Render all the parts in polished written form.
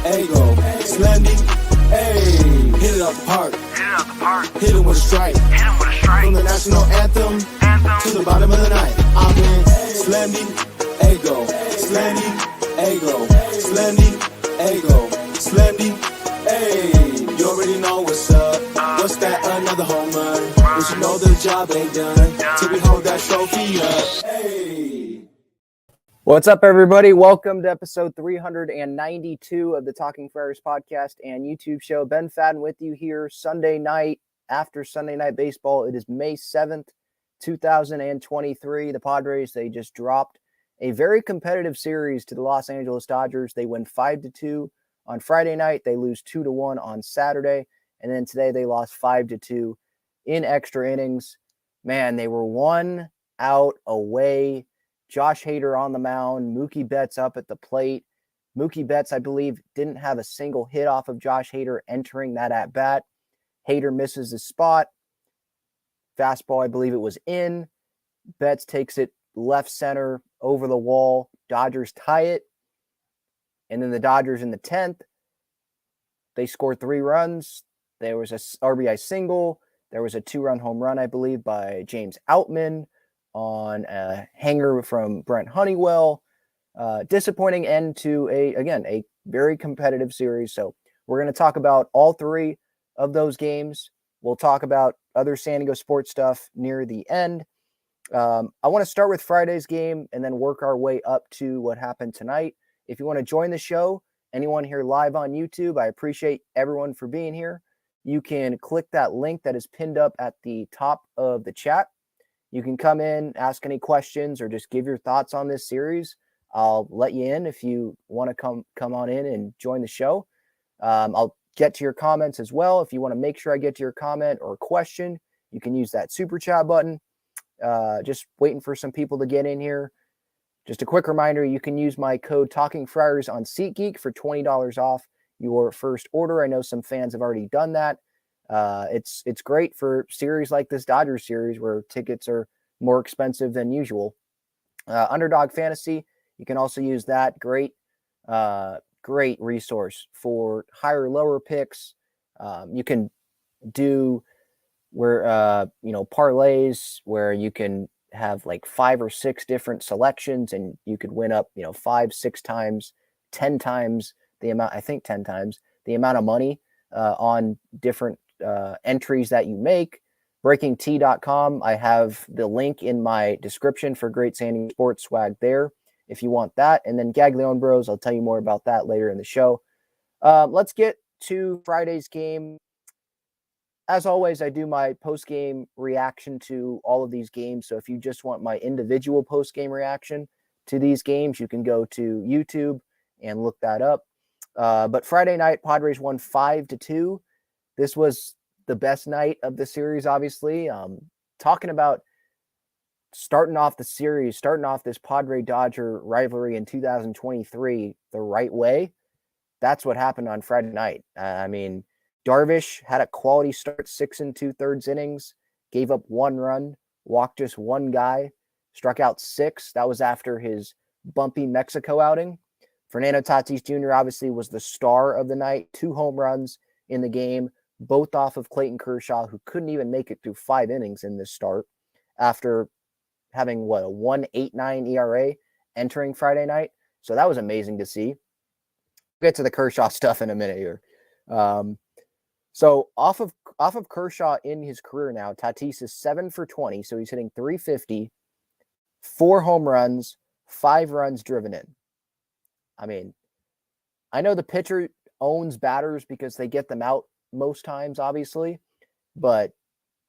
Ego, Slendy, hey, hit it out the park. Hit it with a strike. From the national anthem to the bottom of the night. I'm in Slendy, Ego, Slendy, Ego, Slendy, Ego, Slendy, hey. You already know what's up. What's that? Another home run. But you know the job ain't done till we hold that trophy up. Hey. What's up, everybody? Welcome to episode 392 of the Talking Friars podcast and YouTube show. Ben Fadden with you here Sunday night after Sunday Night Baseball. It is May 7th, 2023. The Padres, they just dropped a very competitive series to the Los Angeles Dodgers. They win 5-2 on Friday night. They lose 2-1 on Saturday. And then today they lost 5-2 in extra innings. Man, they were 1 out away. Josh Hader on the mound, Mookie Betts up at the plate. Mookie Betts, I believe, didn't have a single hit off of Josh Hader entering that at-bat. Hader misses the spot. Fastball, I believe it was in. Betts takes it left center over the wall. Dodgers tie it. And then the Dodgers in the 10th, they scored 3 runs. There was a RBI single. There was a 2-run home run, I believe, by James Outman on a hanger from Brent Honeywell. Disappointing end to a very competitive series. So we're going to talk about all 3 of those games. We'll talk about other San Diego sports stuff near the end. I want to start with Friday's game and then work our way up to what happened tonight. If you want to join the show, anyone here live on YouTube, I appreciate everyone for being here. You can click that link that is pinned up at the top of the chat. You can come in, ask any questions, or just give your thoughts on this series. I'll let you in if you want to come on in and join the show. I'll get to your comments as well. If you want to make sure I get to your comment or question, you can use that super chat button. Just waiting for some people to get in here. Just a quick reminder, you can use my code Talking Friars on SeatGeek for $20 off your first order. I know some fans have already done that. It's great for series like this Dodgers series where tickets are more expensive than usual. Underdog Fantasy, you can also use that. Great resource for higher, lower picks. You can do parlays where you can have like 5 or 6 different selections and you could win up, 5, 6 times, 10 times the amount, I think 10 times the amount of money on different entries that you make. BreakingT.com. I have the link in my description for great San Diego sports swag there if you want that. And then Gaglione Bros, I'll tell you more about that later in the show. Let's get to Friday's game. As always, I do my post-game reaction to all of these games. So if you just want my individual post-game reaction to these games, you can go to YouTube and look that up. But Friday night, Padres won 5-2. This was the best night of the series, obviously. Talking about starting off the series, starting off this Padre-Dodger rivalry in 2023 the right way, that's what happened on Friday night. Darvish had a quality start, 6 2/3 innings, gave up 1 run, walked just 1 guy, struck out 6. That was after his bumpy Mexico outing. Fernando Tatis Jr. obviously was the star of the night, 2 home runs in the game, both off of Clayton Kershaw, who couldn't even make it through 5 innings in this start after having, a 1.89 ERA entering Friday night. So that was amazing to see. We'll get to the Kershaw stuff in a minute here. So off of Kershaw in his career now, Tatis is 7 for 20, so he's hitting .350, 4 home runs, 5 runs driven in. I know the pitcher owns batters because they get them out most times, obviously, but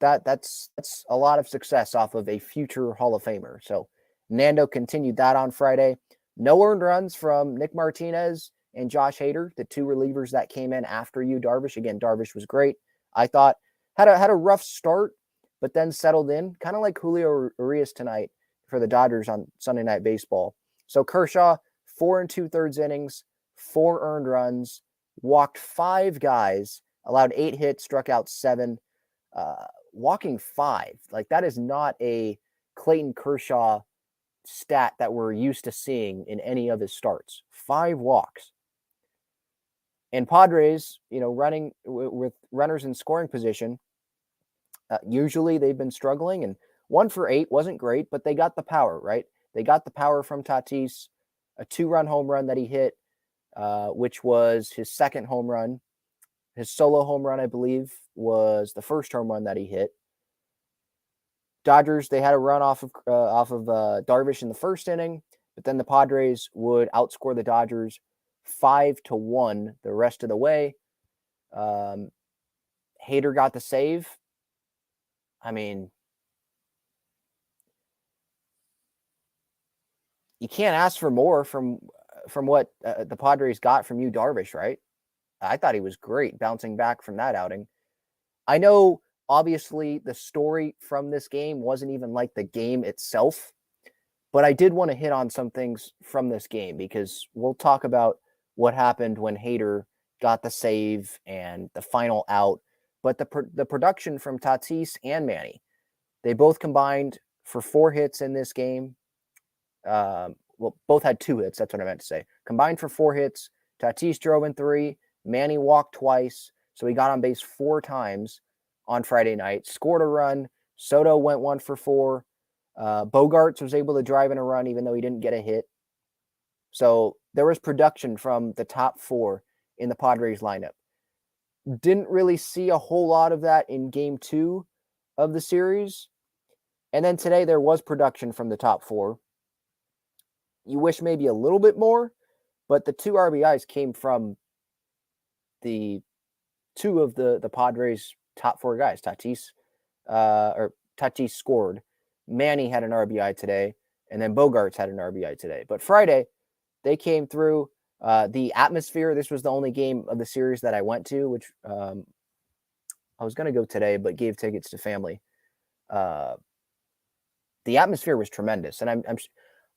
that's a lot of success off of a future Hall of Famer. So Nando continued that on Friday. No earned runs from Nick Martinez and Josh Hader, the 2 relievers that came in after Darvish. Again, Darvish was great. I thought had a rough start, but then settled in, kind of like Julio Urias tonight for the Dodgers on Sunday Night Baseball. So Kershaw, 4 2/3 innings, 4 earned runs, walked 5 guys, allowed 8 hits, struck out 7. Walking 5, like that is not a Clayton Kershaw stat that we're used to seeing in any of his starts. 5 walks. And Padres, running with runners in scoring position, usually they've been struggling, and 1 for 8 wasn't great, but they got the power, right? They got the power from Tatis, a 2-run home run that he hit, which was his second home run. His solo home run, I believe, was the first home run that he hit. Dodgers, they had a run off of Darvish in the first inning, but then the Padres would outscore the Dodgers 5-1 the rest of the way. Hader got the save. I mean, you can't ask for more from what the Padres got from Yu Darvish, right? I thought he was great bouncing back from that outing. I know, obviously, the story from this game wasn't even like the game itself, but I did want to hit on some things from this game because we'll talk about what happened when Hader got the save and the final out. But the production from Tatis and Manny, they both combined for 4 hits in this game. Well, both had 2 hits. That's what I meant to say. Combined for 4 hits. Tatis drove in 3. Manny walked twice. So he got on base 4 times on Friday night. Scored a run. Soto went 1 for 4. Bogarts was able to drive in a run even though he didn't get a hit. So there was production from the top 4 in the Padres lineup. Didn't really see a whole lot of that in game 2 of the series. And then today there was production from the top 4. You wish maybe a little bit more, but the 2 RBIs came from the 2 of the Padres' top 4 guys. Tatis scored. Manny had an RBI today, and then Bogarts had an RBI today. But Friday, they came through. The atmosphere, this was the only game of the series that I went to, which I was going to go today, but gave tickets to family. The atmosphere was tremendous, and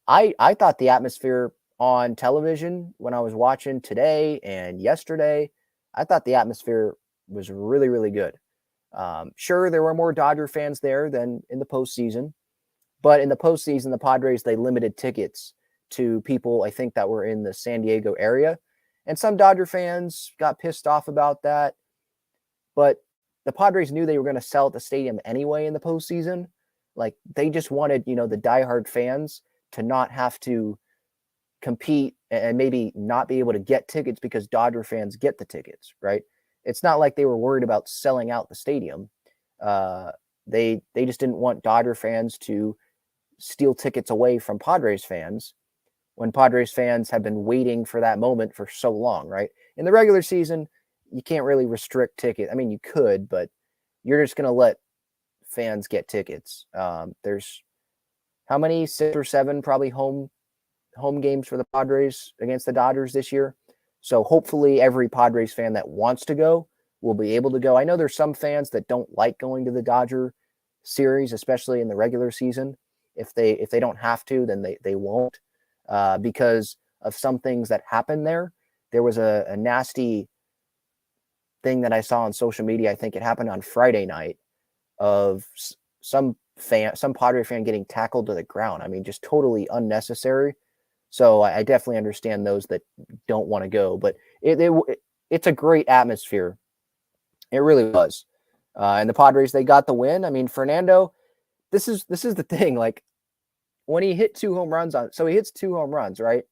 I thought the atmosphere on television when I was watching today and yesterday, I thought the atmosphere was really, really good. Sure, there were more Dodger fans there than in the postseason, but in the postseason, the Padres, they limited tickets to people, I think, that were in the San Diego area. And some Dodger fans got pissed off about that. But the Padres knew they were going to sell at the stadium anyway in the postseason. Like, they just wanted, the diehard fans to not have to compete and maybe not be able to get tickets because Dodger fans get the tickets, right? It's not like they were worried about selling out the stadium. They just didn't want Dodger fans to steal tickets away from Padres fans when Padres fans have been waiting for that moment for so long, right? In the regular season, you can't really restrict tickets. I mean, you could, but you're just going to let fans get tickets. There's how many? 6 or 7 probably home games for the Padres against the Dodgers this year. So hopefully every Padres fan that wants to go will be able to go. I know there's some fans that don't like going to the Dodger series, especially in the regular season. If they don't have to, then they won't because of some things that happened there. There was a nasty thing that I saw on social media. I think it happened on Friday night of some Padre fan getting tackled to the ground. I mean, just totally unnecessary. So I definitely understand those that don't want to go, but it's a great atmosphere. It really was. And the Padres, they got the win. I mean, Fernando, this is the thing. Like, when he hit 2 home runs so he hits 2 home runs, right?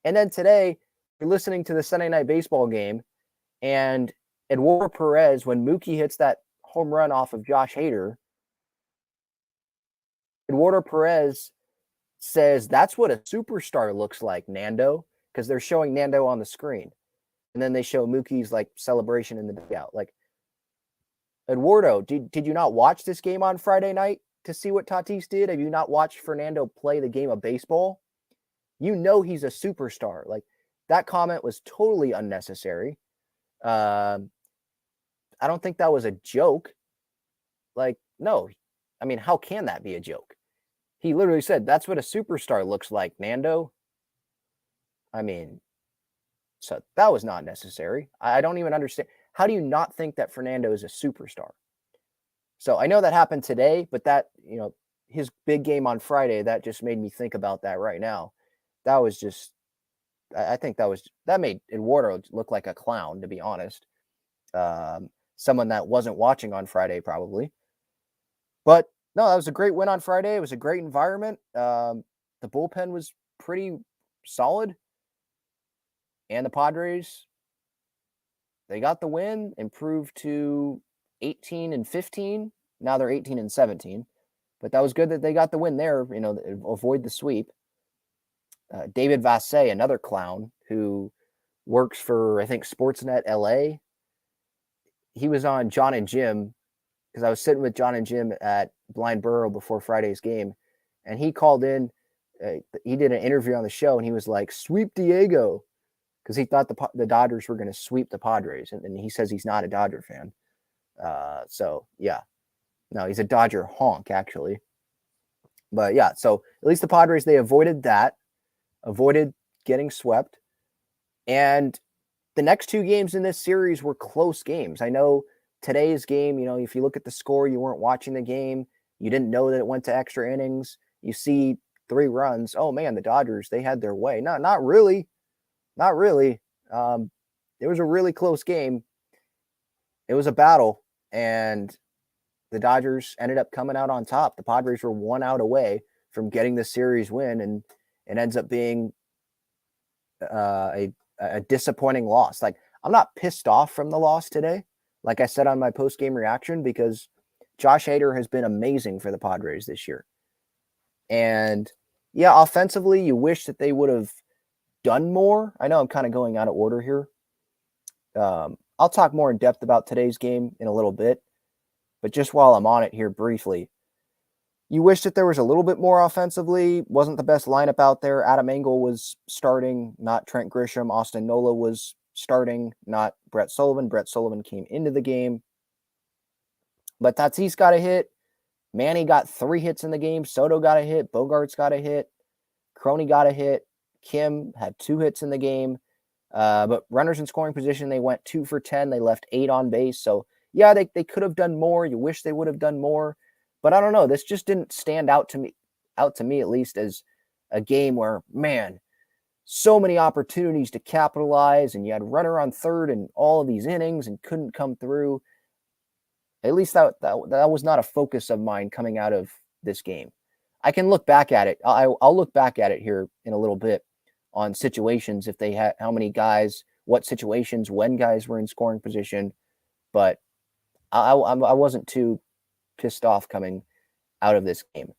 And then today, you're listening to the Sunday Night Baseball game, and Eduardo Perez, when Mookie hits that home run off of Josh Hader, Eduardo Perez says, "That's what a superstar looks like, Nando," because they're showing Nando on the screen. And then they show Mookie's like celebration in the dugout. Like, Eduardo, did you not watch this game on Friday night to see what Tatis did? Have you not watched Fernando play the game of baseball? You know he's a superstar. Like, that comment was totally unnecessary. I don't think that was a joke. Like, no. I mean, how can that be a joke? He literally said, "That's what a superstar looks like, Nando." I mean, so that was not necessary. I don't even understand. How do you not think that Fernando is a superstar? So I know that happened today, but that, his big game on Friday, that just made me think about that right now. That was just I think that made Eduardo look like a clown, to be honest. Someone that wasn't watching on Friday probably. But no, that was a great win on Friday. It was a great environment. The bullpen was pretty solid, and the Padres, they got the win, improved to 18-15. Now they're 18-17, but that was good that they got the win there. Avoid the sweep. David Vassay, another clown who works for, I think, Sportsnet LA. He was on John and Jim, because I was sitting with John and Jim at Blind Burrow before Friday's game, and he called in. He did an interview on the show, and he was like, "Sweep Diego," because he thought the Dodgers were going to sweep the Padres, and he says he's not a Dodger fan. So yeah, no, he's a Dodger honk actually. But yeah, so at least the Padres, they avoided getting swept, and the next two games in this series were close games. I know today's game, if you look at the score, you weren't watching the game, you didn't know that it went to extra innings. You see 3 runs. Oh man, the Dodgers, they had their way. No, not really. Not really. It was a really close game. It was a battle, and the Dodgers ended up coming out on top. The Padres were 1 out away from getting the series win, and it ends up being a disappointing loss. Like, I'm not pissed off from the loss today, like I said on my post-game reaction, because Josh Hader has been amazing for the Padres this year. And yeah, offensively, you wish that they would have done more. I know I'm kind of going out of order here. I'll talk more in depth about today's game in a little bit, but just while I'm on it here briefly, you wish that there was a little bit more offensively. Wasn't the best lineup out there. Adam Engel was starting, not Trent Grisham. Austin Nola was starting, not Brett Sullivan. Brett Sullivan came into the game. But Tatis got a hit. Manny got 3 hits in the game. Soto got a hit. Bogarts got a hit. Crony got a hit. Kim had 2 hits in the game. But runners in scoring position, they went 2 for 10. They left 8 on base. So, yeah, they could have done more. You wish they would have done more. But I don't know. This just didn't stand out to me at least as a game where, man, so many opportunities to capitalize, and you had runner on third in all of these innings and couldn't come through. At least that was not a focus of mine coming out of this game. I can look back at it. I'll look back at it here in a little bit on situations, if they had how many guys, what situations, when guys were in scoring position. But I wasn't too pissed off coming out of this game.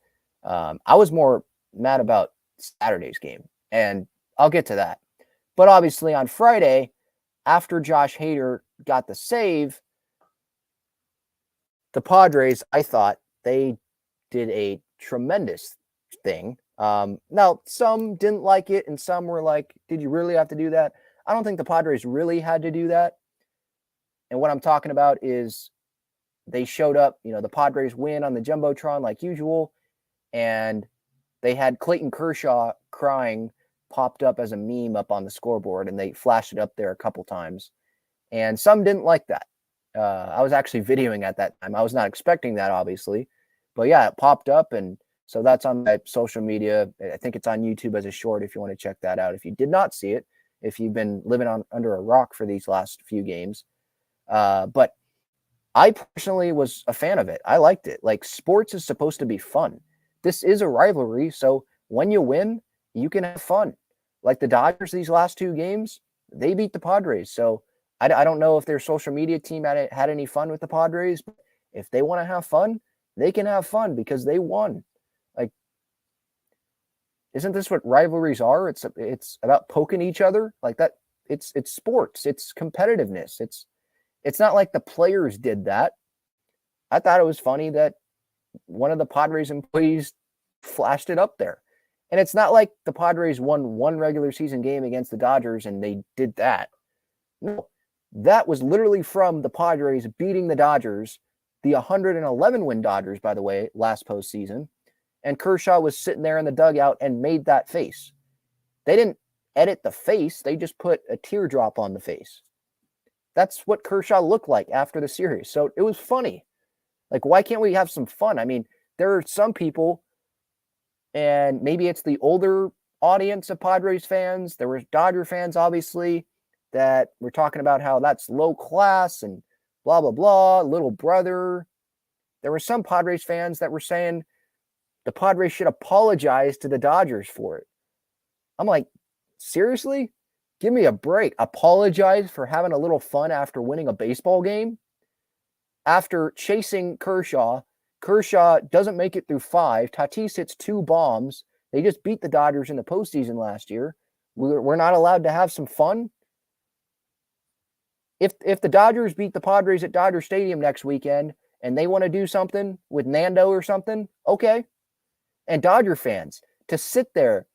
I was more mad about Saturday's game, and I'll get to that. But obviously on Friday, after Josh Hader got the save, the Padres, I thought they did a tremendous thing. Now, some didn't like it, and some were like, did you really have to do that? I don't think the Padres really had to do that. And what I'm talking about is they showed up, the Padres win on the Jumbotron like usual, and they had Clayton Kershaw crying popped up as a meme up on the scoreboard, and they flashed it up there a couple times. And some didn't like that. I was actually videoing at that time. I was not expecting that, obviously. But yeah, it popped up, and so that's on my social media. I think it's on YouTube as a short if you want to check that out. If you did not see it, if you've been living under a rock for these last few games. But I personally was a fan of it. I liked it. Like, sports is supposed to be fun. This is a rivalry, so when you win, you can have fun. Like the Dodgers these last 2 games, they beat the Padres. So I don't know if their social media team had any fun with the Padres. But if they want to have fun, they can have fun because they won. Like, isn't this what rivalries are? It's about poking each other like that. It's sports. It's competitiveness. It's not like the players did that. I thought it was funny that one of the Padres employees flashed it up there. And it's not like the Padres won 1 regular season game against the Dodgers and they did that. No, that was literally from the Padres beating the Dodgers, the 111-win Dodgers, by the way, last postseason. And Kershaw was sitting there in the dugout and made that face. They didn't edit the face. They just put a teardrop on the face. That's what Kershaw looked like after the series. So it was funny. Like, why can't we have some fun? I mean, there are some people, and maybe it's the older audience of Padres fans. There were Dodger fans, obviously, that were talking about how that's low class and blah, blah, blah, little brother. There were some Padres fans that were saying the Padres should apologize to the Dodgers for it. I'm like, seriously? Give me a break. Apologize for having a little fun after winning a baseball game? After chasing Kershaw doesn't make it through 5. Tatis hits 2 bombs. They just beat the Dodgers in the postseason last year. We're not allowed to have some fun? If the Dodgers beat the Padres at Dodger Stadium next weekend and they want to do something with Nando or something, okay. And Dodger fans, to sit there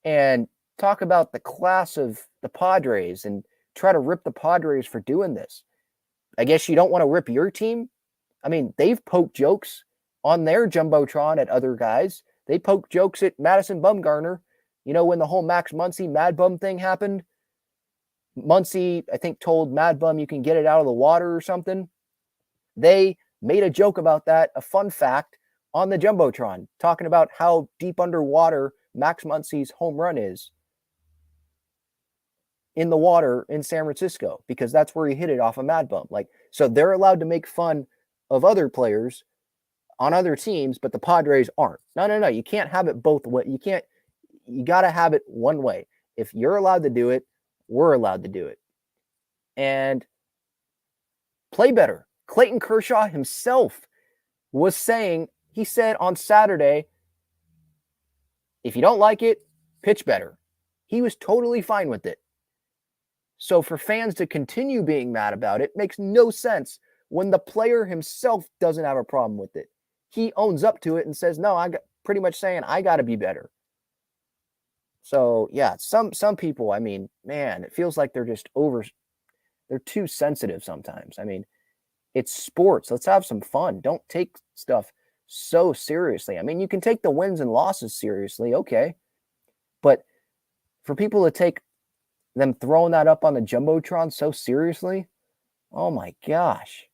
and talk about the class of the Padres and try to rip the Padres for doing this. I guess you don't want to rip your team. I mean, they've poked jokes on their Jumbotron at other guys. They poked jokes at Madison Bumgarner. You know, when the whole Max Muncy Mad Bum thing happened, Muncy, I think, told Mad Bum you can get it out of the water or something. They made a joke about that, a fun fact, on the Jumbotron, talking about how deep underwater Max Muncy's home run is in the water in San Francisco, because that's where he hit it off of Mad Bum. Like, so they're allowed to make fun of other players on other teams, but the Padres aren't. No. You can't have it both ways. You got to have it one way. If you're allowed to do it, we're allowed to do it. And play better. Clayton Kershaw himself was saying, he said on Saturday, if you don't like it, pitch better. He was totally fine with it. So for fans to continue being mad about it makes no sense when the player himself doesn't have a problem with it. He owns up to it and says, no, pretty much saying, I got to be better. So, yeah, some people, I mean, man, it feels like they're too sensitive sometimes. I mean, it's sports. Let's have some fun. Don't take stuff so seriously. I mean, you can take the wins and losses seriously, okay. But for people to take them throwing that up on the Jumbotron so seriously, oh my gosh.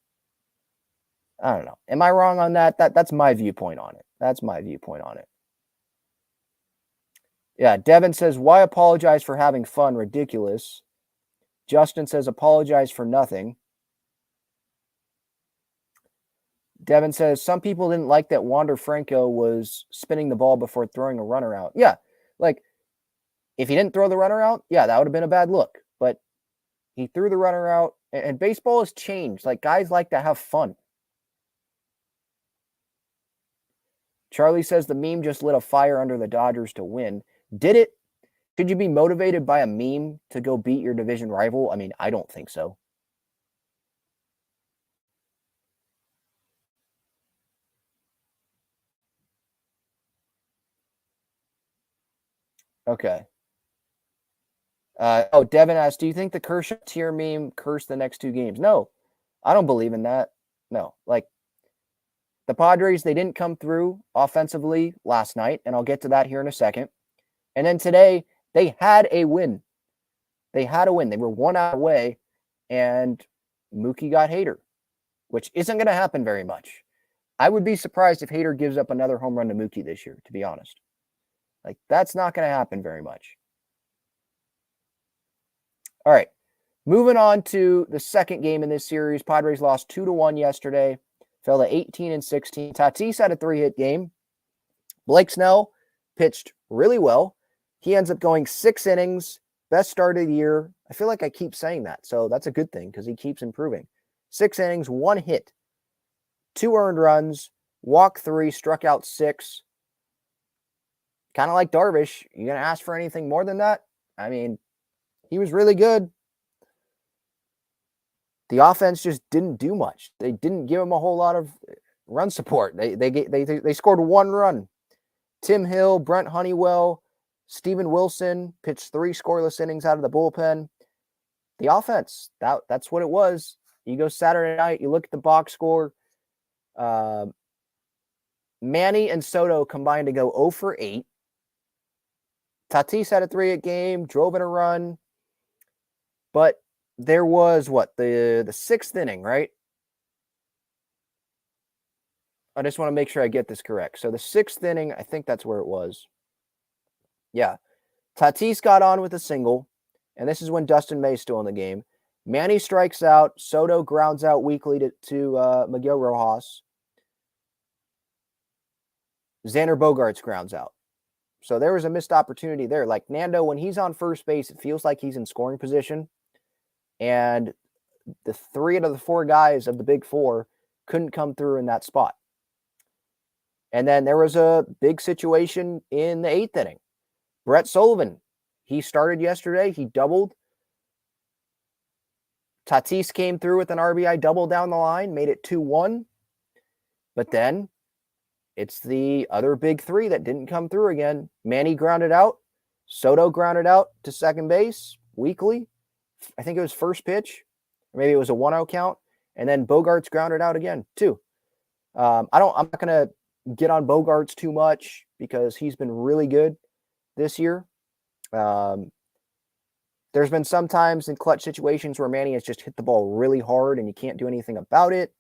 I don't know. Am I wrong on that? That's my viewpoint on it. Yeah, Devin says, why apologize for having fun? Ridiculous. Justin says, apologize for nothing. Devin says, some people didn't like that Wander Franco was spinning the ball before throwing a runner out. Yeah, like, if he didn't throw the runner out, yeah, that would have been a bad look. But he threw the runner out, and baseball has changed. Like, guys like to have fun. Charlie says the meme just lit a fire under the Dodgers to win. Did it? Should you be motivated by a meme to go beat your division rival? I mean, I don't think so. Okay. Devin asked, do you think the Kershaw tier meme cursed the next 2 games? No, I don't believe in that. No, like, the Padres, they didn't come through offensively last night, and I'll get to that here in a second. And then today, they had a win. They were 1 out away, and Mookie got Hader, which isn't going to happen very much. I would be surprised if Hader gives up another home run to Mookie this year, to be honest. Like, that's not going to happen very much. All right, moving on to the second game in this series. Padres lost 2-1 yesterday, fell to 18-16. Tatis had a 3-hit game. Blake Snell pitched really well. He ends up going 6 innings, best start of the year. I feel like I keep saying that, so that's a good thing because he keeps improving. 6 innings, 1 hit, 2 earned runs, walked 3, struck out 6. Kind of like Darvish. You going to ask for anything more than that? I mean, he was really good. The offense just didn't do much. They didn't give him a whole lot of run support. They scored 1 run. Tim Hill, Brent Honeywell, Steven Wilson pitched 3 scoreless innings out of the bullpen. The offense, that's what it was. You go Saturday night, you look at the box score. Manny and Soto combined to go 0 for 8. Tatis had a 3-hit game, drove in a run. But there was the 6th inning, right? I just want to make sure I get this correct. So the 6th inning, I think that's where it was. Yeah. Tatis got on with a single, and this is when Dustin May's still in the game. Manny strikes out. Soto grounds out weakly to Miguel Rojas. Xander Bogaerts grounds out. So there was a missed opportunity there. Like Nando, when he's on first base, it feels like he's in scoring position. And the 3 out of the 4 guys of the big 4 couldn't come through in that spot. And then there was a big situation in the 8th inning. Brett Sullivan, he started yesterday. He doubled. Tatis came through with an RBI double down the line, made it 2-1. But then it's the other big 3 that didn't come through again. Manny grounded out. Soto grounded out to second base weakly. I think it was first pitch. Or maybe it was a 1-0 count. And then Bogaerts grounded out again, too. I'm not going to get on Bogaerts too much because he's been really good this year. There's been some times in clutch situations where Manny has just hit the ball really hard and you can't do anything about it.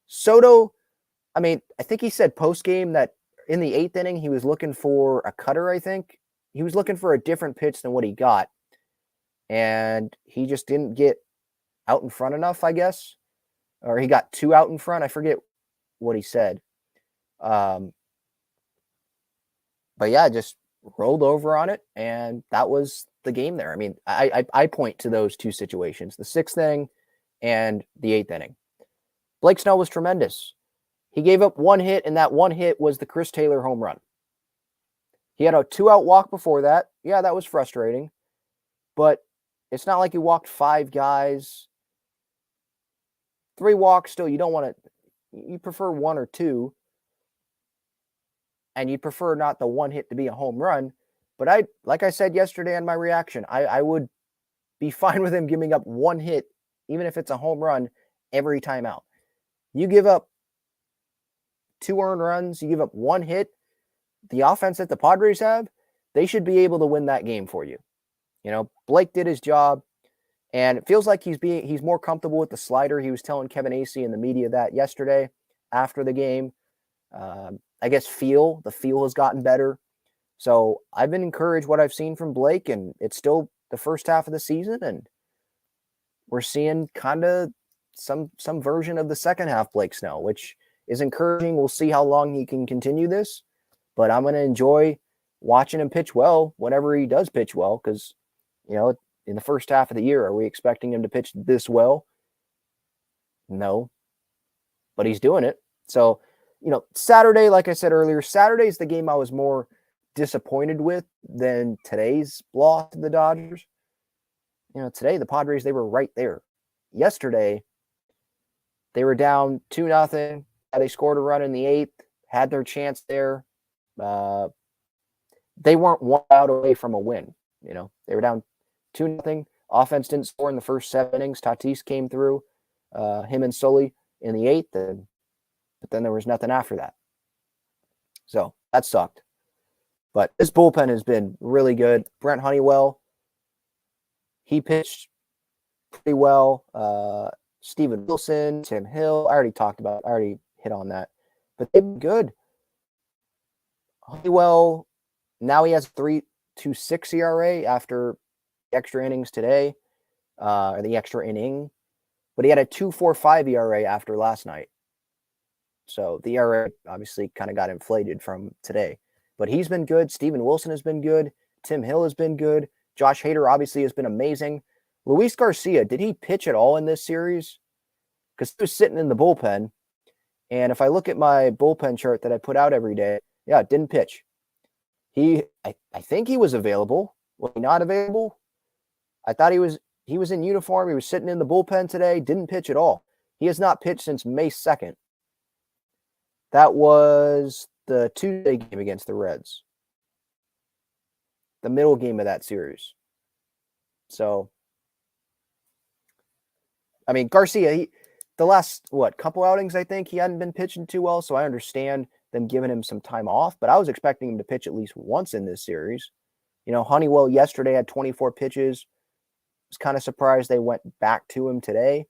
Soto, I mean, I think he said post-game that in the 8th inning, he was looking for a cutter, I think. He was looking for a different pitch than what he got. And he just didn't get out in front enough, I guess. Or he got 2 out in front. I forget what he said. But yeah, just rolled over on it. And that was the game there. I mean, I point to those 2 situations, the 6th inning and the 8th inning. Blake Snell was tremendous. He gave up 1 hit, and that 1 hit was the Chris Taylor home run. He had a 2-out walk before that. Yeah, that was frustrating. But it's not like he walked 5 guys. 3 walks still, you don't want to, you prefer 1 or 2. And you'd prefer not the 1 hit to be a home run. But like I said yesterday in my reaction, I would be fine with him giving up 1 hit, even if it's a home run, every time out. You give up 2 earned runs, you give up 1 hit, the offense that the Padres have, they should be able to win that game for you. You know, Blake did his job, and it feels like he's more comfortable with the slider. He was telling Kevin Acee in the media that yesterday after the game. I guess the feel has gotten better. So I've been encouraged what I've seen from Blake, and it's still the first half of the season, and we're seeing kind of some version of the second half Blake Snell, which is encouraging. We'll see how long he can continue this, but I'm going to enjoy watching him pitch well whenever he does pitch well, because, you know, in the first half of the year, are we expecting him to pitch this well? No, but he's doing it. So, you know, Saturday, like I said earlier, Saturday's the game I was more disappointed with than today's loss to the Dodgers. You know, today the Padres, they were right there. Yesterday, they were down 2-0. They scored a run in the 8th, had their chance there. They weren't 1 out away from a win. You know, they were down 2-0. Offense didn't score in the first 7 innings. Tatis came through, him and Sully in the 8th, but then there was nothing after that. So that sucked. But this bullpen has been really good. Brent Honeywell, he pitched pretty well. Steven Wilson, Tim Hill, I already hit on that. But they've been good. Honeywell, now he has 3.26 ERA after the extra innings today, or the extra inning. But he had a 2.45 ERA after last night. So the ERA obviously kind of got inflated from today. But he's been good. Steven Wilson has been good. Tim Hill has been good. Josh Hader obviously has been amazing. Luis Garcia, did he pitch at all in this series? Because he was sitting in the bullpen. And if I look at my bullpen chart that I put out every day, yeah, didn't pitch. I think he was available. Was he not available? I thought he was in uniform. He was sitting in the bullpen today. Didn't pitch at all. He has not pitched since May 2nd. That was the Tuesday game against the Reds. The middle game of that series. So, I mean, Garcia, the last, couple outings, I think, he hadn't been pitching too well, so I understand them giving him some time off, but I was expecting him to pitch at least once in this series. You know, Honeywell yesterday had 24 pitches. I was kind of surprised they went back to him today,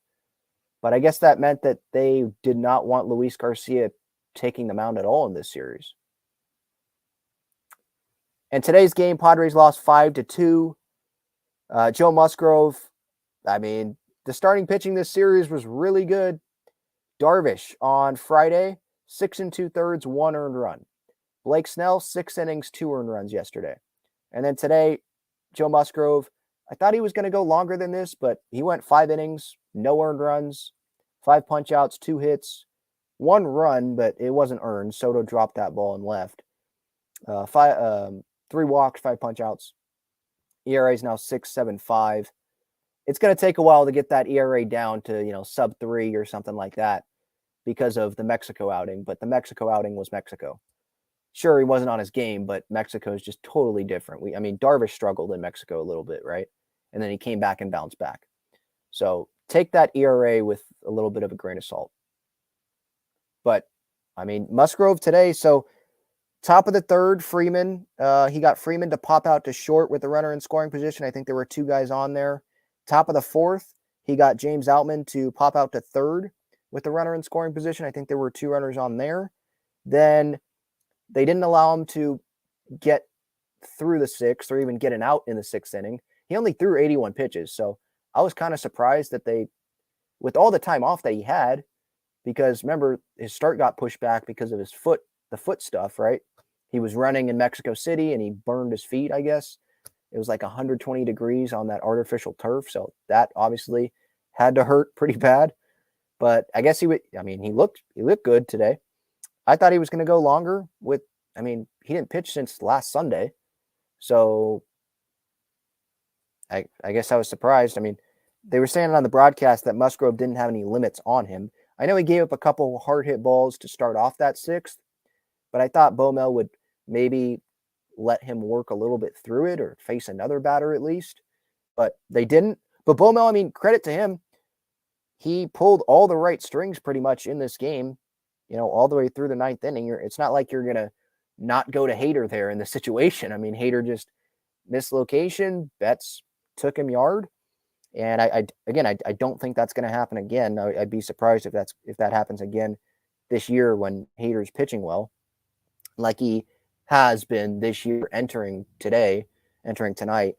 but I guess that meant that they did not want Luis Garcia taking the mound at all in this series. And today's game, Padres lost 5-2. Joe Musgrove, I mean, the starting pitching this series was really good. Darvish on Friday, 6 2/3, 1 earned run. Blake Snell, 6 innings, 2 earned runs yesterday. And then today, Joe Musgrove, I thought he was going to go longer than this, but he went 5 innings, no earned runs, 5 punch-outs, 2 hits, 1 run, but it wasn't earned. Soto dropped that ball and left. 3 walks, 5 punch-outs. ERA is now 6.75. It's going to take a while to get that ERA down to, sub 3 or something like that because of the Mexico outing. But the Mexico outing was Mexico. Sure, he wasn't on his game, but Mexico is just totally different. Darvish struggled in Mexico a little bit, right? And then he came back and bounced back. So take that ERA with a little bit of a grain of salt. But, Musgrove today, so top of the third, Freeman. He got Freeman to pop out to short with the runner in scoring position. I think there were 2 guys on there. Top of the fourth, he got James Outman to pop out to third with the runner in scoring position. I think there were 2 runners on there. Then they didn't allow him to get through the 6th or even get an out in the 6th inning. He only threw 81 pitches. So I was kind of surprised that they, with all the time off that he had, because remember, his start got pushed back because of his foot, the foot stuff, right? He was running in Mexico City and he burned his feet, I guess. It was like 120 degrees on that artificial turf. So that obviously had to hurt pretty bad. But I guess he looked good today. I thought he was going to go longer he didn't pitch since last Sunday. So I guess I was surprised. They were saying on the broadcast that Musgrove didn't have any limits on him. I know he gave up a couple hard hit balls to start off that 6th, but I thought Baumel would maybe let him work a little bit through it or face another batter at least, but they didn't. But Baumel, credit to him. He pulled all the right strings pretty much in this game, all the way through the 9th inning. It's not like you're going to not go to Hader there in the situation. Hader just missed location. Betts took him yard. And I don't think that's going to happen again. I'd be surprised if that happens again this year when Hader's pitching well, like he has been this year entering tonight.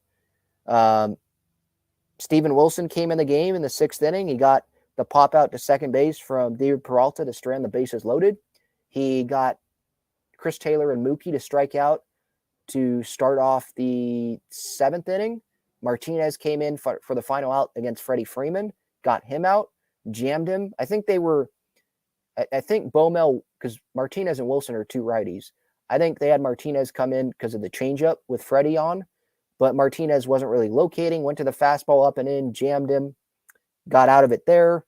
Steven Wilson came in the game in the 6th inning. He got the pop out to second base from David Peralta to strand the bases loaded. He got Chris Taylor and Mookie to strike out to start off the 7th inning. Martinez came in for the final out against Freddie Freeman, got him out, jammed him. I think Baumel, because Martinez and Wilson are 2 righties. I think they had Martinez come in because of the changeup with Freddie on, but Martinez wasn't really locating, went to the fastball up and in, jammed him, got out of it there.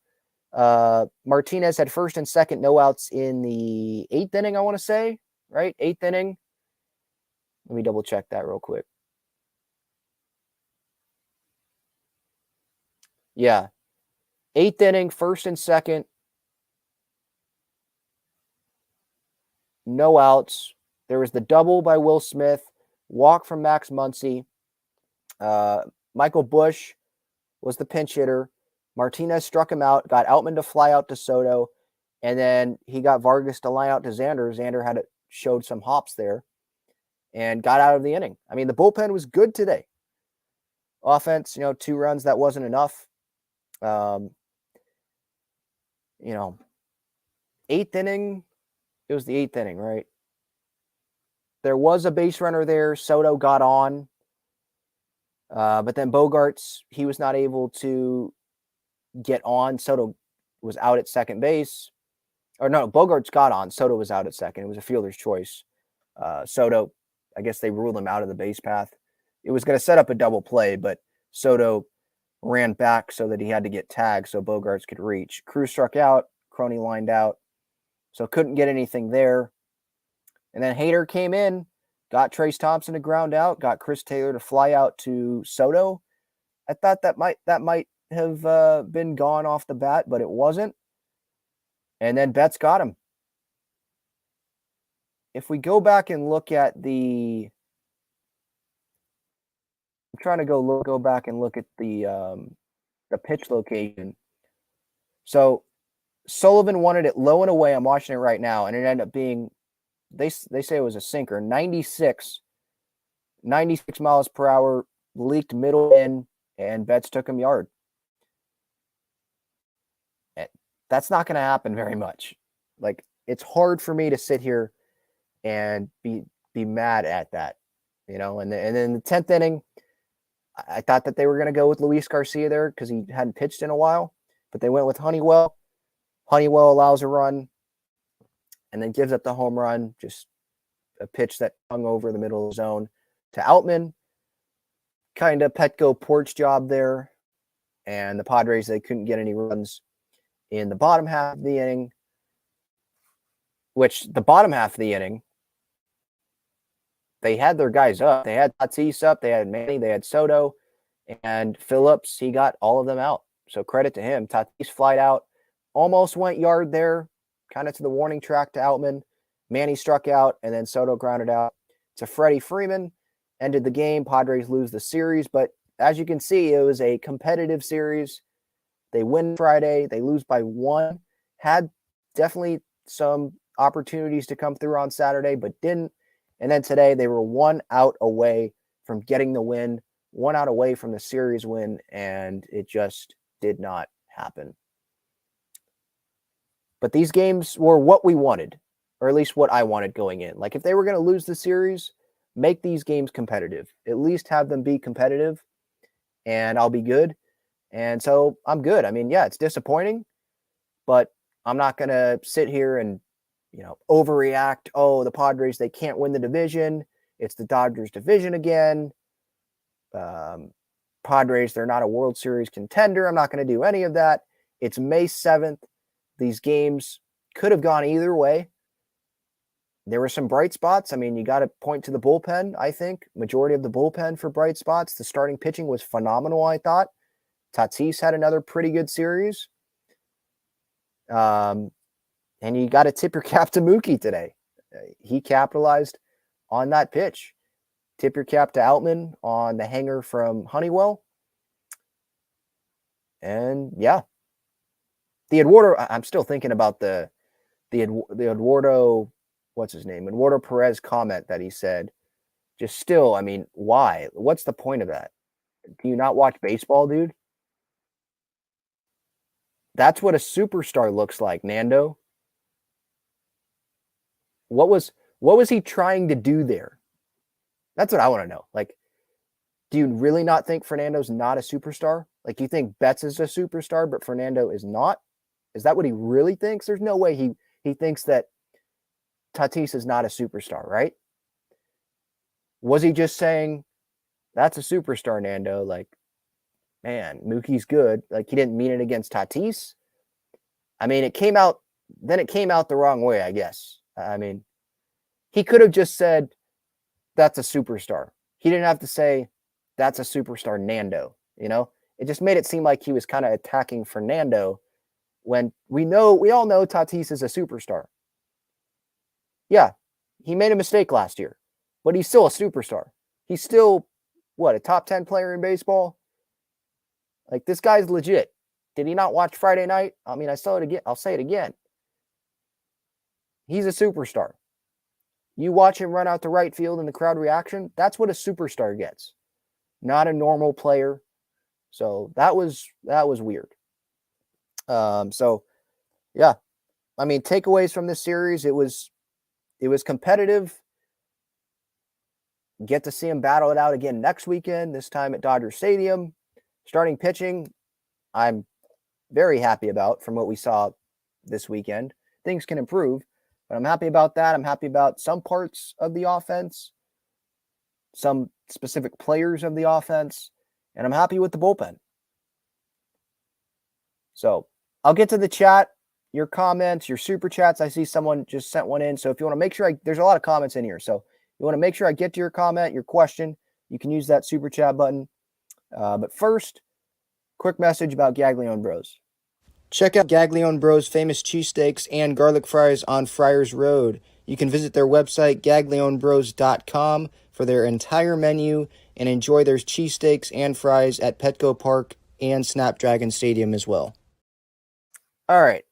Martinez had first and second no outs in the 8th inning, I want to say, right? 8th inning. Let me double check that real quick. Yeah. 8th inning, first and second. No outs. There was the double by Will Smith, walk from Max Muncy. Michael Busch was the pinch hitter. Martinez struck him out, got Outman to fly out to Soto, and then he got Vargas to line out to Xander. Xander showed some hops there and got out of the inning. The bullpen was good today. Offense, 2 runs, that wasn't enough. 8th inning, it was the 8th inning, right? There was a base runner there. Soto got on. But then Bogarts, he was not able to get on. Soto was out at second base. Or no, Bogarts got on. Soto was out at second. It was a fielder's choice. Soto, I guess they ruled him out of the base path. It was going to set up a double play, but Soto ran back so that he had to get tagged so Bogarts could reach. Cruz struck out. Crony lined out. So couldn't get anything there. And then Hader came in, got Trace Thompson to ground out, got Chris Taylor to fly out to Soto. I thought that might have been gone off the bat, but it wasn't. And then Betts got him. If we go back and look at I'm trying to go back and look at the pitch location. So Sullivan wanted it low and away. I'm watching it right now, and it ended up being, they say it was a sinker, 96 96 miles per hour, leaked middle in, and Betts took him yard. That's not going to happen very much. Like, it's hard for me to sit here and be mad at that, you know. And then the 10th inning, I thought that they were going to go with Luis Garcia there because he hadn't pitched in a while, but they went with Honeywell. Honeywell allows a run and then gives up the home run, just a pitch that hung over the middle of the zone to Outman. Kind of Petco porch job there. And the Padres, they couldn't get any runs in the bottom half of the inning, which the bottom half of the inning, they had their guys up. They had Tatis up, they had Manny, they had Soto, and Phillips, he got all of them out. So credit to him. Tatis flied out, almost went yard there, kind of to the warning track to Outman. Manny struck out, and then Soto grounded out to Freddie Freeman. Ended the game. Padres lose the series, but as you can see, it was a competitive series. They win Friday. They lose by 1. Had definitely some opportunities to come through on Saturday, but didn't. And then today, they were 1 out away from getting the win, 1 out away from the series win, and it just did not happen. But these games were what we wanted, or at least what I wanted going in. Like, if they were going to lose the series, make these games competitive. At least have them be competitive, and I'll be good. And so I'm good. I mean, yeah, it's disappointing, but I'm not going to sit here and, overreact. Oh, the Padres, they can't win the division. It's the Dodgers division again. Padres, they're not a World Series contender. I'm not going to do any of that. It's May 7th. These games could have gone either way. There were some bright spots. I mean, you got to point to the bullpen, I think. Majority of the bullpen for bright spots. The starting pitching was phenomenal, I thought. Tatis had another pretty good series. And you got to tip your cap to Mookie today. He capitalized on that pitch. Tip your cap to Outman on the hanger from Honeywell. And, yeah. The Eduardo, I'm still thinking about the Eduardo, what's his name? Eduardo Perez comment that he said. Just still, I mean, why? What's the point of that? Do you not watch baseball, dude? That's what a superstar looks like, Nando. What was he trying to do there? That's what I want to know. Like, do you really not think Fernando's not a superstar? Like, you think Betts is a superstar, but Fernando is not? Is that what he really thinks? There's no way he thinks that Tatis is not a superstar, right? Was he just saying, that's a superstar, Nando? Like, man, Mookie's good. Like, he didn't mean it against Tatis. I mean, it came out the wrong way, I guess. I mean, he could have just said, that's a superstar. He didn't have to say, that's a superstar, Nando. It just made it seem like he was kind of attacking Fernando when we all know Tatis is a superstar. Yeah, he made a mistake last year, but he's still a superstar. He's still, a top 10 player in baseball? Like, this guy's legit. Did he not watch Friday night? I mean, I saw it again. I'll say it again. He's a superstar. You watch him run out to right field in the crowd reaction, that's what a superstar gets. Not a normal player. So that was weird. So yeah. I mean, takeaways from this series, it was competitive. Get to see him battle it out again next weekend, this time at Dodger Stadium. Starting pitching, I'm very happy about from what we saw this weekend. Things can improve, but I'm happy about that. I'm happy about some parts of the offense, some specific players of the offense, and I'm happy with the bullpen. So I'll get to the chat, your comments, your super chats. I see someone just sent one in. So if you want to make sure there's a lot of comments in here. So you want to make sure I get to your comment, your question, you can use that super chat button. But first, quick message about Gaglione Bros. Check out Gaglione Bros' famous cheesesteaks and garlic fries on Friars Road. You can visit their website, gaglionebros.com, for their entire menu and enjoy their cheesesteaks and fries at Petco Park and Snapdragon Stadium as well. All right,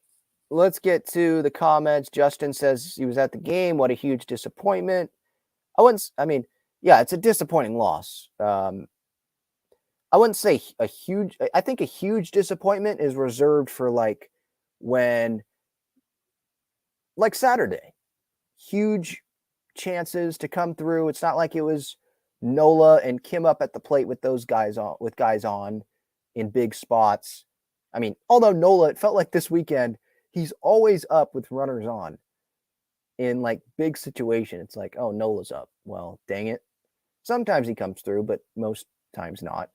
let's get to the comments. Justin says he was at the game. What a huge disappointment. yeah, it's a disappointing loss. I wouldn't say a huge. I think a huge disappointment is reserved for like when, like Saturday, huge chances to come through. It's not like it was Nola and Kim up at the plate with those guys on in big spots. I mean, although Nola, it felt like this weekend he's always up with runners on in like big situation. It's like, oh, Nola's up. Well, dang it. Sometimes he comes through, but most times not.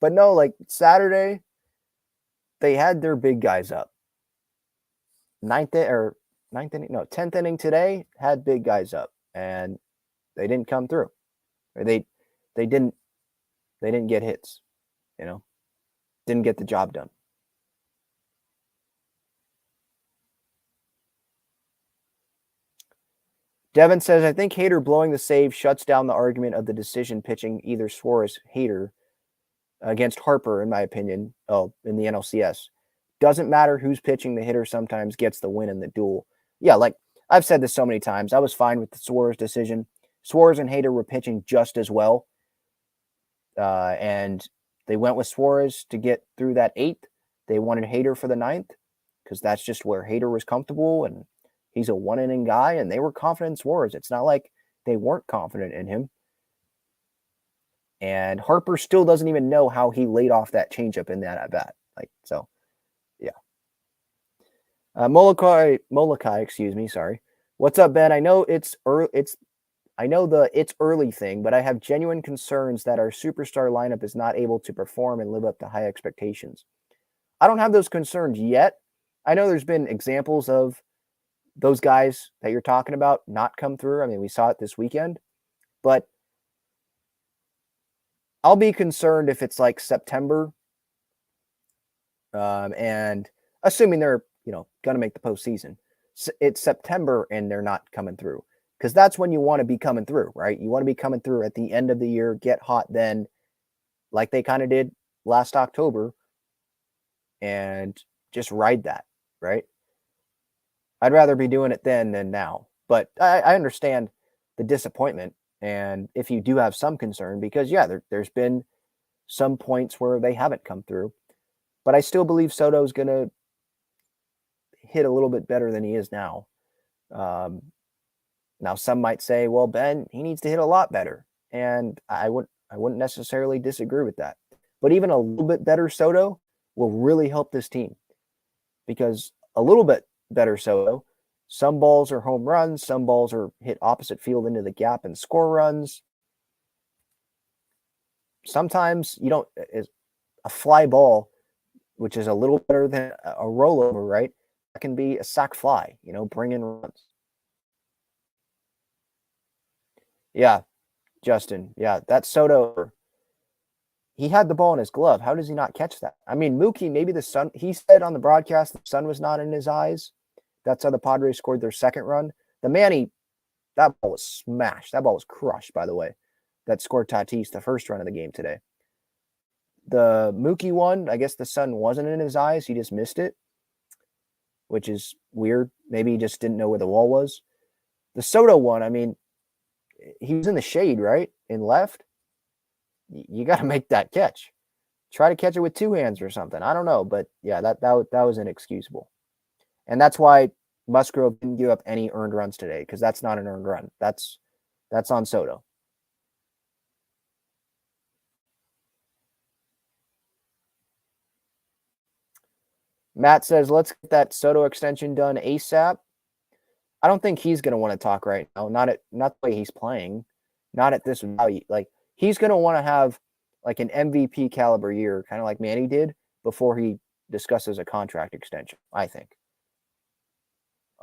But no, like Saturday, they had their big guys up. Ninth inning, no, 10th inning today had big guys up, and they didn't come through. Or they didn't get hits, didn't get the job done. Devin says, I think Hader blowing the save shuts down the argument of the decision pitching either Suarez Hader against Harper, in my opinion. Oh, in the NLCS. Doesn't matter who's pitching, the hitter sometimes gets the win in the duel. Yeah, like I've said this so many times. I was fine with the Suarez decision. Suarez and Hader were pitching just as well. And they went with Suarez to get through that 8th. They wanted Hader for the 9th because that's just where Hader was comfortable, and he's a one-inning guy, and they were confident in Suarez. It's not like they weren't confident in him. And Harper still doesn't even know how he laid off that changeup in that at bat. So, yeah. Molokai, excuse me, sorry. What's up, Ben? I know it's early thing, but I have genuine concerns that our superstar lineup is not able to perform and live up to high expectations. I don't have those concerns yet. I know there's been examples of those guys that you're talking about not come through. I mean, we saw it this weekend, but I'll be concerned if it's like September, and assuming they're, going to make the postseason. It's September and they're not coming through, because that's when you want to be coming through, right? You want to be coming through at the end of the year, get hot then, like they kind of did last October, and just ride that, right? I'd rather be doing it then than now. But I understand the disappointment. And if you do have some concern, because, yeah, there's been some points where they haven't come through. But I still believe Soto's going to hit a little bit better than he is now. Now, some might say, well, Ben, he needs to hit a lot better. And I wouldn't necessarily disagree with that. But even a little bit better Soto will really help this team. Because a little bit better Soto, some balls are home runs, some balls are hit opposite field into the gap and score runs. Sometimes a fly ball, which is a little better than a rollover, right? That can be a sac fly, bring in runs. Yeah, Justin. Yeah, that Soto, he had the ball in his glove. How does he not catch that? I mean, Mookie, maybe the sun, he said on the broadcast the sun was not in his eyes. That's how the Padres scored their second run. The Manny, that ball was smashed. That ball was crushed, by the way. That scored Tatis the first run of the game today. The Mookie one, I guess the sun wasn't in his eyes. He just missed it, which is weird. Maybe he just didn't know where the wall was. The Soto one, I mean, he was in the shade, right? In left. You got to make that catch. Try to catch it with two hands or something. I don't know. But, yeah, that was inexcusable. And that's why Musgrove didn't give up any earned runs today, because that's not an earned run. That's on Soto. Matt says, let's get that Soto extension done ASAP. I don't think he's going to want to talk right now. Not the way he's playing. Not at this value. Like, he's going to want to have like an MVP caliber year, kind of like Manny did, before he discusses a contract extension, I think.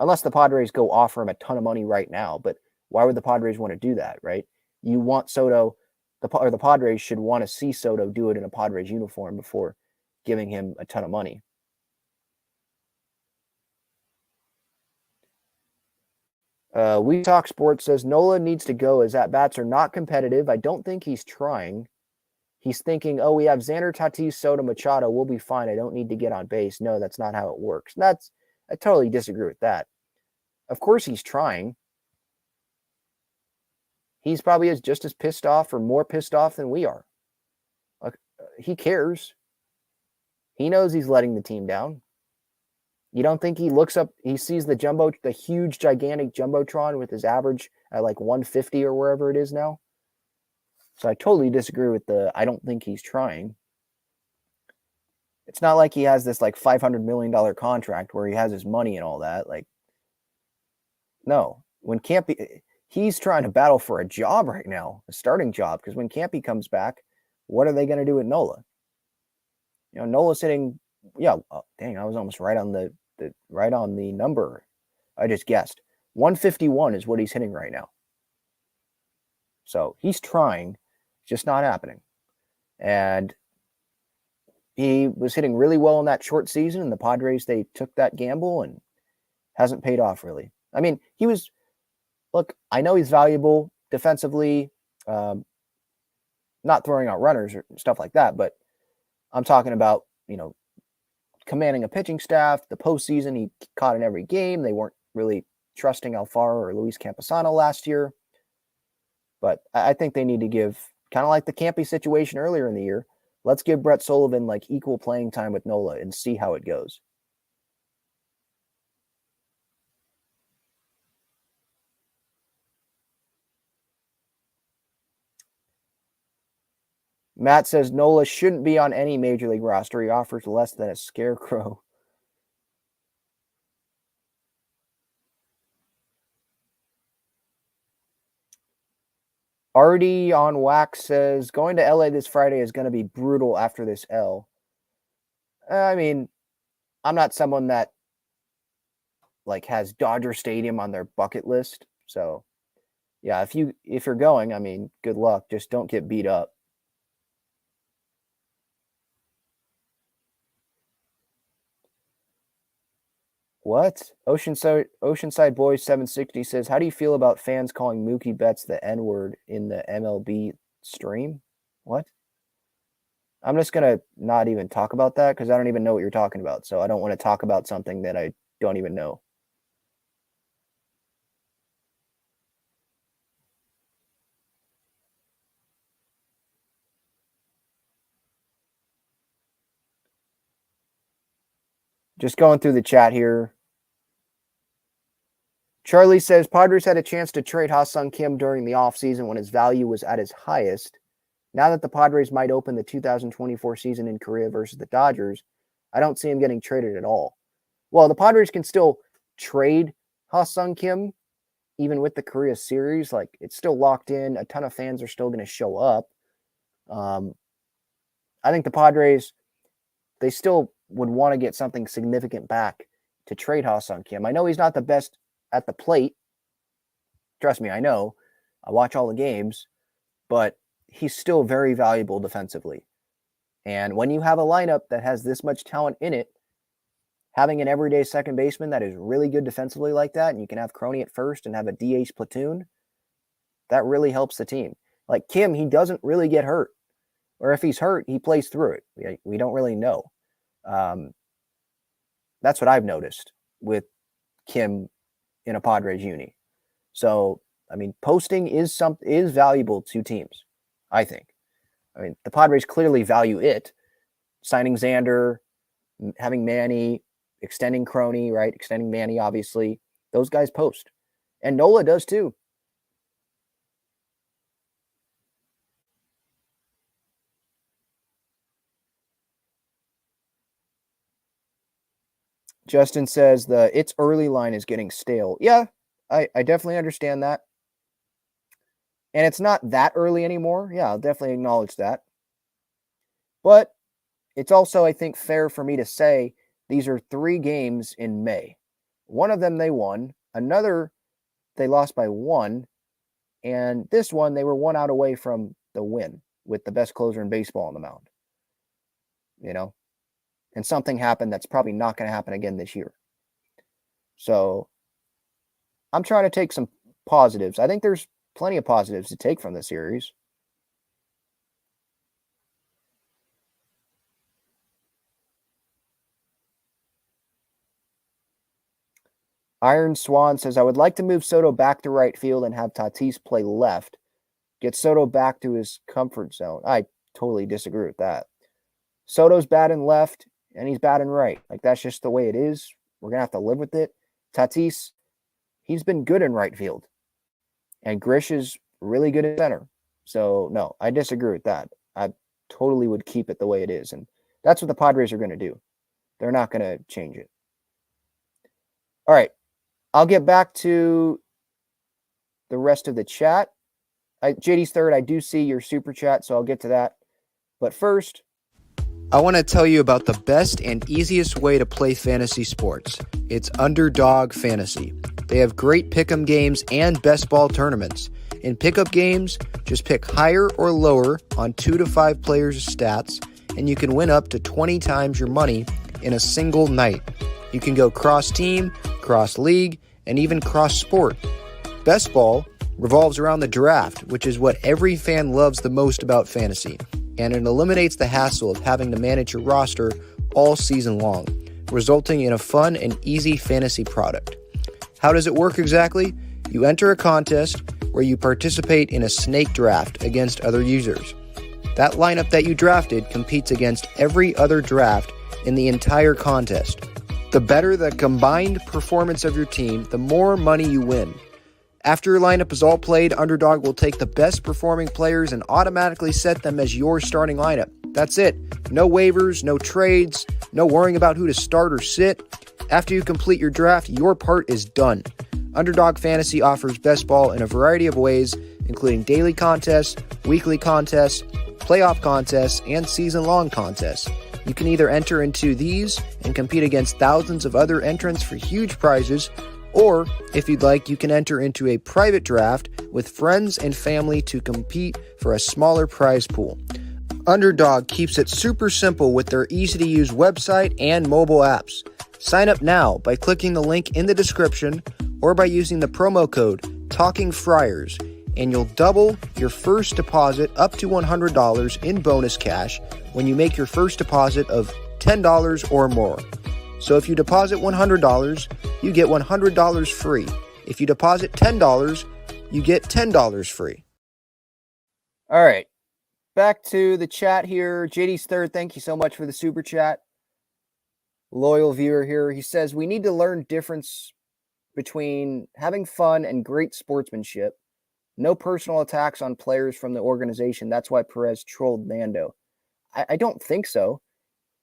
Unless the Padres go offer him a ton of money right now. But why would the Padres want to do that, right? You want Soto, the Padres should want to see Soto do it in a Padres uniform before giving him a ton of money. We Talk Sports says Nola needs to go as at-bats are not competitive. I don't think he's trying. He's thinking, oh, we have Xander, Tatis, Soto, Machado. We'll be fine. I don't need to get on base. No, that's not how it works. I totally disagree with that. Of course he's trying. he's probably just as pissed off or more pissed off than we are. Like, he cares. He knows he's letting the team down. You don't think he looks up, he sees the huge, gigantic Jumbotron with his average at like 150 or wherever it is now? So I totally disagree with I don't think he's trying. It's not like he has this like $500 million contract where he has his money and all that. Like, no. When Campy, he's trying to battle for a job right now, a starting job, because when Campy comes back, what are they going to do with Nola? You know, Nola's hitting, dang, I was almost right on the number. I just guessed. 151 is what he's hitting right now. So he's trying, just not happening. And he was hitting really well in that short season, and the Padres, they took that gamble and hasn't paid off really. I mean, look, I know he's valuable defensively, not throwing out runners or stuff like that, but I'm talking about, commanding a pitching staff. The postseason, he caught in every game. They weren't really trusting Alfaro or Luis Camposano last year. But I think they need to give, kind of like the Campy situation earlier in the year, let's give Brett Sullivan like equal playing time with Nola and see how it goes. Matt says Nola shouldn't be on any major league roster. He offers less than a scarecrow. Artie on Wax says going to LA this Friday is going to be brutal after this L. I mean, I'm not someone that like has Dodger Stadium on their bucket list. So yeah, if you're going, I mean, good luck. Just don't get beat up. What? Oceanside Boys 760 says, how do you feel about fans calling Mookie Betts the N-word in the MLB stream? What? I'm just going to not even talk about that because I don't even know what you're talking about. So I don't want to talk about something that I don't even know. Just going through the chat here. Charlie says Padres had a chance to trade Ha-Seong Kim during the offseason when his value was at his highest. Now that the Padres might open the 2024 season in Korea versus the Dodgers, I don't see him getting traded at all. Well, the Padres can still trade Ha-Seong Kim, even with the Korea series. Like, it's still locked in. A ton of fans are still going to show up. I think the Padres, they still would want to get something significant back to trade Ha-Seong Kim. I know he's not the best at the plate. Trust me, I know. I watch all the games, but he's still very valuable defensively. And when you have a lineup that has this much talent in it, having an everyday second baseman that is really good defensively like that, and you can have Crony at first and have a DH platoon, that really helps the team. Like Kim, he doesn't really get hurt. Or if he's hurt, he plays through it. We don't really know. That's what I've noticed with Kim in a Padres uni. So, I mean, posting is valuable to teams, I think. I mean, the Padres clearly value it. Signing Xander, having Manny, extending Crony, right? Extending Manny, obviously. Those guys post. And Nola does too. Justin says the it's early line is getting stale. Yeah, I definitely understand that. And it's not that early anymore. Yeah, I'll definitely acknowledge that. But it's also, I think, fair for me to say these are 3 games in May. One of them they won. Another, they lost by 1. And this one, they were 1 out away from the win with the best closer in baseball on the mound. And something happened that's probably not going to happen again this year. So I'm trying to take some positives. I think there's plenty of positives to take from the series. Iron Swan says, I would like to move Soto back to right field and have Tatis play left. Get Soto back to his comfort zone. I totally disagree with that. Soto's batting left and he's batting right. Like, that's just the way it is. We're going to have to live with it. Tatis, he's been good in right field. And Grish is really good at center. So, no, I disagree with that. I totally would keep it the way it is. And that's what the Padres are going to do. They're not going to change it. All right. I'll get back to the rest of the chat. JD's third, I do see your super chat, so I'll get to that. But first, I want to tell you about the best and easiest way to play fantasy sports. It's Underdog Fantasy. They have great pick'em games and best ball tournaments. In pickup games, just pick higher or lower on 2 to 5 players' stats, and you can win up to 20 times your money in a single night. You can go cross-team, cross-league, and even cross-sport. Best ball revolves around the draft, which is what every fan loves the most about fantasy, and it eliminates the hassle of having to manage your roster all season long, resulting in a fun and easy fantasy product. How does it work exactly? You enter a contest where you participate in a snake draft against other users. That lineup that you drafted competes against every other draft in the entire contest. The better the combined performance of your team, the more money you win. After your lineup is all played, Underdog will take the best performing players and automatically set them as your starting lineup. That's it. No waivers, no trades, no worrying about who to start or sit. After you complete your draft, your part is done. Underdog Fantasy offers best ball in a variety of ways, including daily contests, weekly contests, playoff contests, and season-long contests. You can either enter into these and compete against thousands of other entrants for huge prizes, or, if you'd like, you can enter into a private draft with friends and family to compete for a smaller prize pool. Underdog keeps it super simple with their easy-to-use website and mobile apps. Sign up now by clicking the link in the description or by using the promo code TALKINGFRIARS, and you'll double your first deposit up to $100 in bonus cash when you make your first deposit of $10 or more. So if you deposit $100, you get $100 free. If you deposit $10, you get $10 free. all right. Back to the chat here. JD's third, thank you so much for the super chat. Loyal viewer here. He says, we need to learn difference between having fun and great sportsmanship. No personal attacks on players from the organization. That's why Perez trolled Nando. I don't think so.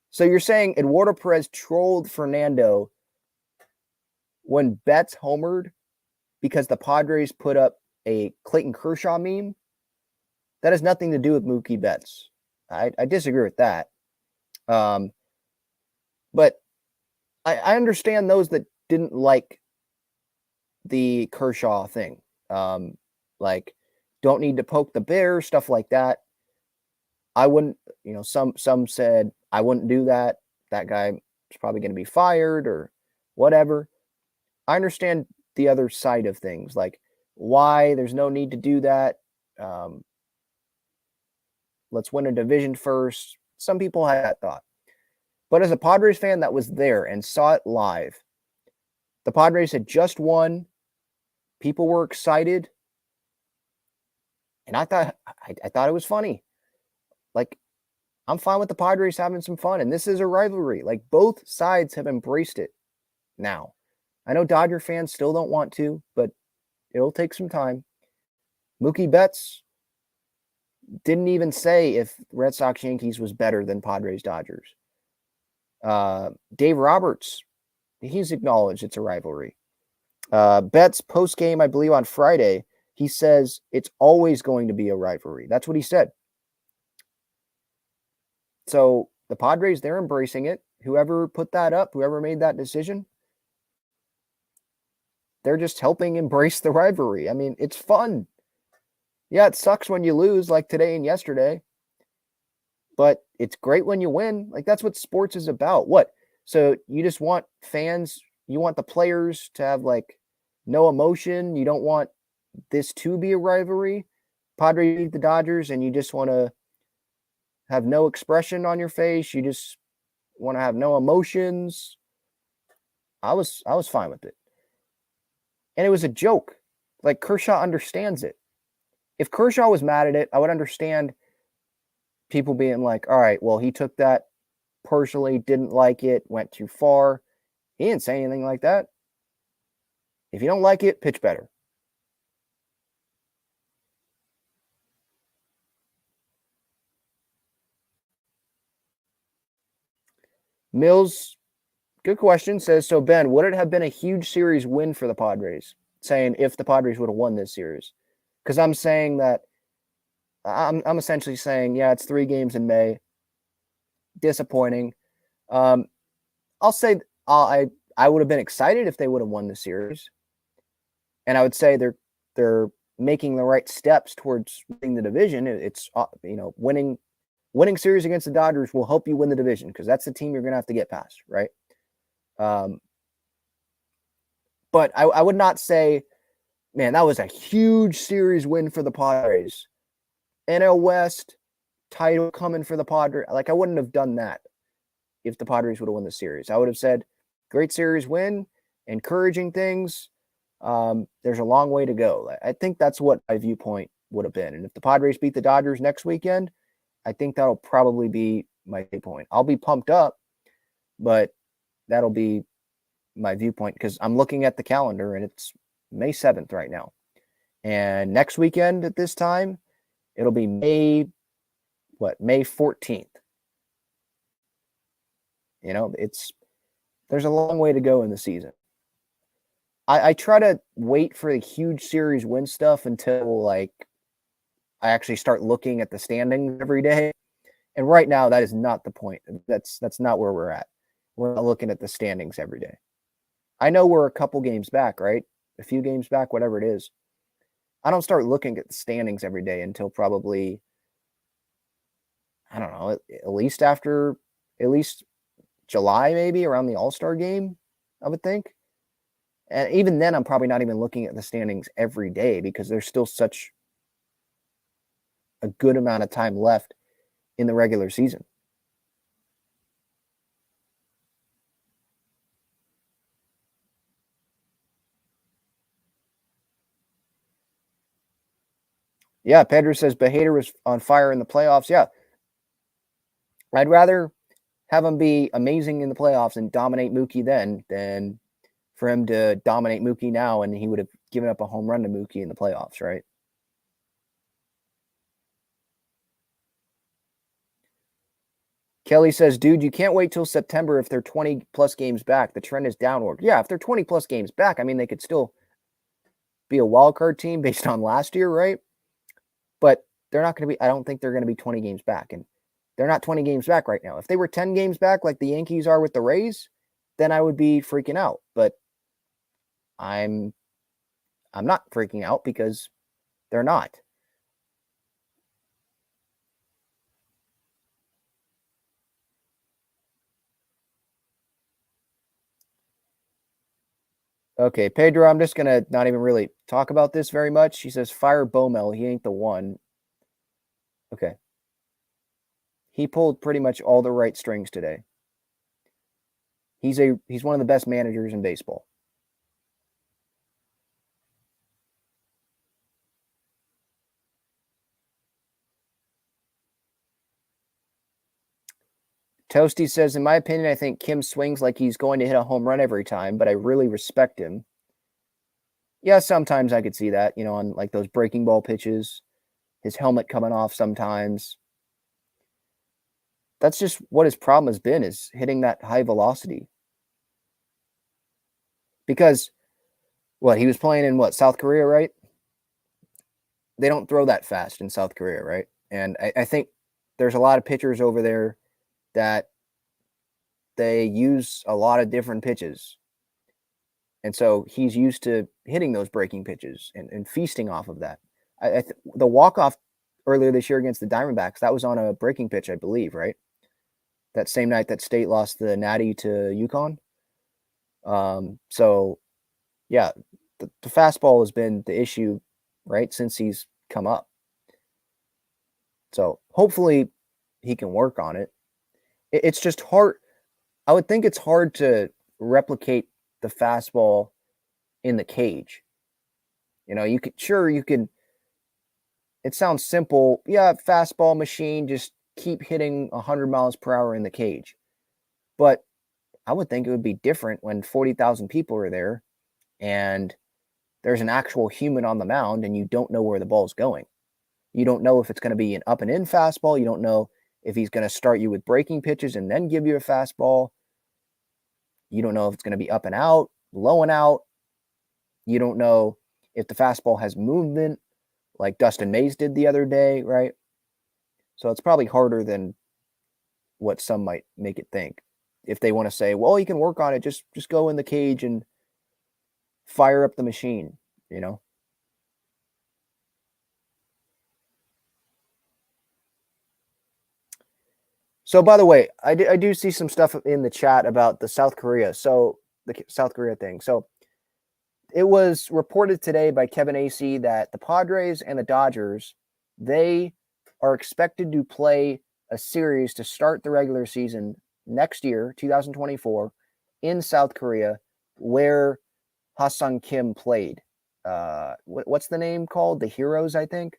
So you're saying Eduardo Perez trolled Fernando when Betts homered because the Padres put up a Clayton Kershaw meme? That has nothing to do with Mookie Betts. I disagree with that. But I understand those that didn't like the Kershaw thing. Like, don't need to poke the bear, stuff like that. I wouldn't, some said I wouldn't do that. That guy is probably going to be fired or whatever. I understand the other side of things, like why there's no need to do that. Let's win a division first. Some people had that thought. But as a Padres fan that was there and saw it live, the Padres had just won. People were excited. And I thought it was funny. Like, I'm fine with the Padres having some fun. And this is a rivalry. Like, both sides have embraced it now. I know Dodger fans still don't want to, but it'll take some time. Mookie Betts didn't even say if Red Sox Yankees was better than Padres Dodgers. Dave Roberts, he's acknowledged it's a rivalry. Betts post-game, I believe on Friday, he says it's always going to be a rivalry. That's what he said. So the Padres, they're embracing it. Whoever put that up, whoever made that decision, they're just helping embrace the rivalry. I mean, it's fun. Yeah, it sucks when you lose like today and yesterday, but it's great when you win. Like, that's what sports is about. What? So you just want fans, you want the players to have like no emotion. You don't want this to be a rivalry. Padres beat the Dodgers and you just want to have no expression on your face. You just want to have no emotions. I was fine with it. And it was a joke. Like, Kershaw understands it. if Kershaw was mad at it, I would understand people being like, all right, well, he took that personally, didn't like it, went too far. He didn't say anything like that. If you don't like it, pitch better. Mills, good question, says, so Ben, would it have been a huge series win for the Padres? Saying if the Padres would have won this series. Because I'm saying that, I'm essentially saying, yeah, it's 3 games in May. Disappointing. I'll say I would have been excited if they would have won the series. And I would say they're making the right steps towards winning the division. It's winning series against the Dodgers will help you win the division because that's the team you're going to have to get past, right? But I would not say, man, that was a huge series win for the Padres. NL West title coming for the Padres. Like, I wouldn't have done that if the Padres would have won the series. I would have said, great series win, encouraging things. There's a long way to go. I think that's what my viewpoint would have been. And if the Padres beat the Dodgers next weekend, I think that'll probably be my viewpoint. I'll be pumped up, but that'll be my viewpoint because I'm looking at the calendar and it's May 7th right now. And next weekend at this time, it'll be May 14th. There's a long way to go in the season. I try to wait for the huge series win stuff until I actually start looking at the standings every day. And right now, that is not the point. That's not where we're at. We're not looking at the standings every day. I know we're a couple games back, right? A few games back, whatever it is. I don't start looking at the standings every day until probably, I don't know, at least July, maybe around the All-Star game, I would think. And even then, I'm probably not even looking at the standings every day because there's still such a good amount of time left in the regular season. Yeah, Pedro says Behader was on fire in the playoffs. Yeah. I'd rather have him be amazing in the playoffs and dominate Mookie then than for him to dominate Mookie now and he would have given up a home run to Mookie in the playoffs, right? Kelly says, dude, you can't wait till September if they're 20-plus games back. The trend is downward. Yeah, if they're 20-plus games back, I mean, they could still be a wild card team based on last year, right? But they're not going to be – I don't think they're going to be 20 games back. And they're not 20 games back right now. If they were 10 games back like the Yankees are with the Rays, then I would be freaking out. But I'm not freaking out because they're not. Okay, Pedro, I'm just going to not even really talk about this very much. He says, fire Bomel. He ain't the one. Okay. He pulled pretty much all the right strings today. He's one of the best managers in baseball. Toasty says, in my opinion, I think Kim swings like he's going to hit a home run every time, but I really respect him. Yeah, sometimes I could see that, on like those breaking ball pitches, his helmet coming off sometimes. That's just what his problem has been, is hitting that high velocity. Because, he was playing in South Korea, right? They don't throw that fast in South Korea, right? And I think there's a lot of pitchers over there that they use a lot of different pitches. And so he's used to hitting those breaking pitches and feasting off of that. The walk-off earlier this year against the Diamondbacks, that was on a breaking pitch, I believe, right? That same night that State lost the Natty to UConn. So, yeah, the fastball has been the issue, right, since he's come up. So hopefully he can work on it. It's just hard. I would think it's hard to replicate the fastball in the cage. You can it sounds simple. Yeah, fastball machine, just keep hitting 100 miles per hour in the cage. But I would think it would be different when 40,000 people are there and there's an actual human on the mound and you don't know where the ball's going. You don't know if it's going to be an up and in fastball. You don't know if he's going to start you with breaking pitches and then give you a fastball. You don't know if it's going to be up and out, low and out. You don't know if the fastball has movement like Dustin Mays did the other day, right? So it's probably harder than what some might make it think. If they want to say, well, you can work on it, just go in the cage and fire up the machine, you know? So, by the way, I do see some stuff in the chat about the South Korea. So, the South Korea thing. So, it was reported today by Kevin Acee that the Padres and the Dodgers, they are expected to play a series to start the regular season next year, 2024, in South Korea, where Ha-Sung Kim played. What's the name called? The Heroes, I think.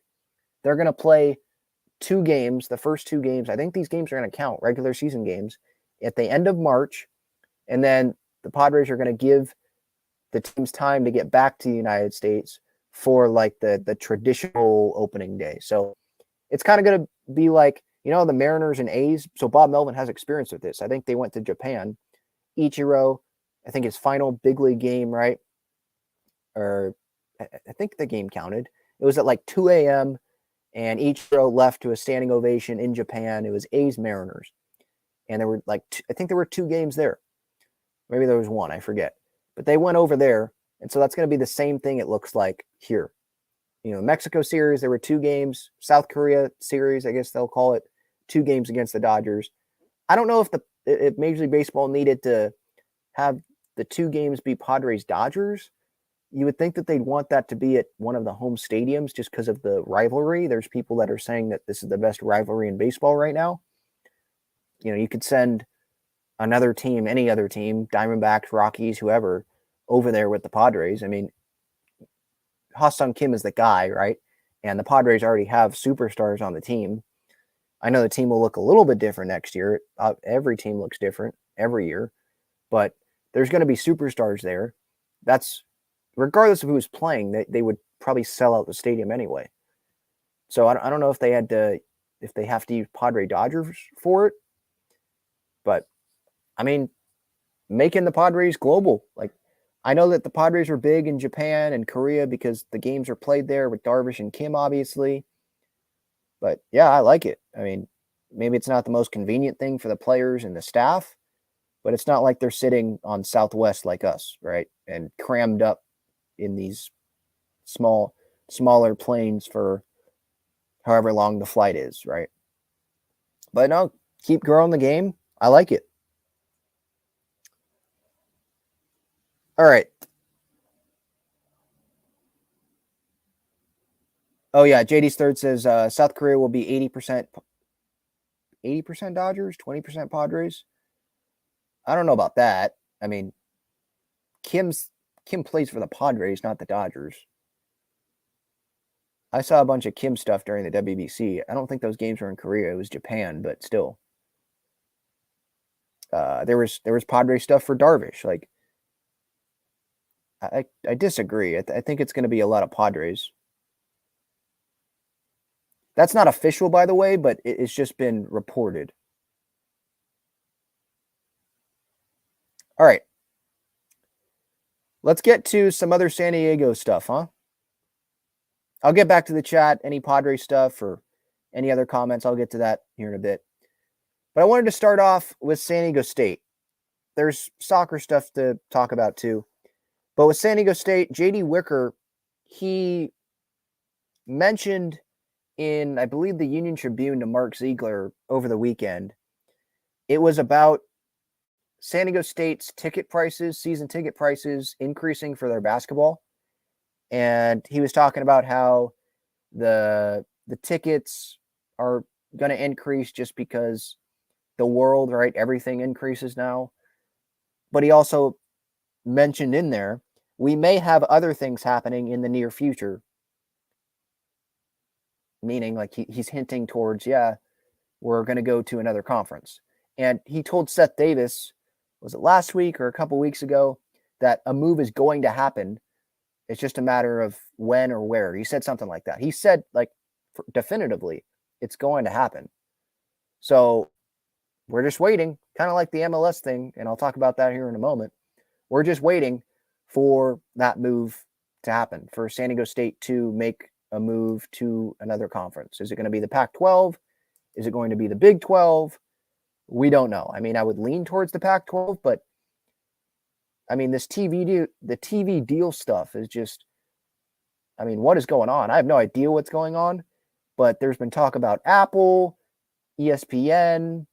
They're going to play 2 games, the first 2 games. I think these games are going to count, regular season games, at the end of March. And then the Padres are going to give the team's time to get back to the United States for like the traditional opening day. So it's kind of going to be like, you know, the Mariners and A's. So Bob Melvin has experience with this. I think they went to Japan. Ichiro, I think his final big league game, right? Or I think the game counted. It was at like 2 a.m. and Ichiro left to a standing ovation in Japan. It was A's Mariners. And there were like, I think there were 2 games there. Maybe there was 1, I forget. But they went over there. And so that's going to be the same thing it looks like here. You know, Mexico series, there were 2 games. South Korea series, I guess they'll call it, 2 games against the Dodgers. I don't know if Major League Baseball needed to have the 2 games be Padres-Dodgers. You would think that they'd want that to be at one of the home stadiums just because of the rivalry. There's people that are saying that this is the best rivalry in baseball right now. You know, you could send another team, any other team, Diamondbacks, Rockies, whoever, over there with the Padres. I mean, Ha-Sung Kim is the guy, right? And the Padres already have superstars on the team. I know the team will look a little bit different next year. Every team looks different every year, but there's going to be superstars there. That's regardless of who's playing, they would probably sell out the stadium anyway. So I don't know if they have to use Padre Dodgers for it, but I mean, making the Padres global. Like, I know that the Padres are big in Japan and Korea because the games are played there with Darvish and Kim, obviously. But yeah, I like it. I mean, maybe it's not the most convenient thing for the players and the staff, but it's not like they're sitting on Southwest like us, right? And crammed up in these smaller planes for however long the flight is, right? But no, keep growing the game. I like it. All right. Oh yeah, JD's third says South Korea will be 80% Dodgers, 20% Padres. I don't know about that. I mean, Kim plays for the Padres, not the Dodgers. I saw a bunch of Kim stuff during the WBC. I don't think those games were in Korea. It was Japan, but still. There was Padres stuff for Darvish. Like, I disagree. I think it's going to be a lot of Padres. That's not official, by the way, but it's just been reported. All right. Let's get to some other San Diego stuff, huh? I'll get back to the chat, any Padres stuff or any other comments. I'll get to that here in a bit. But I wanted to start off with San Diego State. There's soccer stuff to talk about too. But with San Diego State, J.D. Wicker, he mentioned in, I believe, the Union Tribune to Mark Ziegler over the weekend, it was about San Diego State's ticket prices, season ticket prices increasing for their basketball. And he was talking about how the tickets are going to increase just because the world, right? Everything increases now. But he also mentioned in there, we may have other things happening in the near future. meaning like he's hinting towards, yeah, we're going to go to another conference. And he told Seth Davis, was it last week or a couple weeks ago, that a move is going to happen. It's just a matter of when or where. He said something like that. He said, like, definitively, it's going to happen. So we're just waiting, kind of like the MLS thing, and I'll talk about that here in a moment. We're just waiting for that move to happen, for San Diego State to make a move to another conference. Is it going to be the Pac-12? Is it going to be the Big 12? We don't know. I mean, I would lean towards the Pac-12, but I mean, the TV deal stuff is just, I mean, what is going on? I have no idea what's going on, but there's been talk about Apple, ESPN.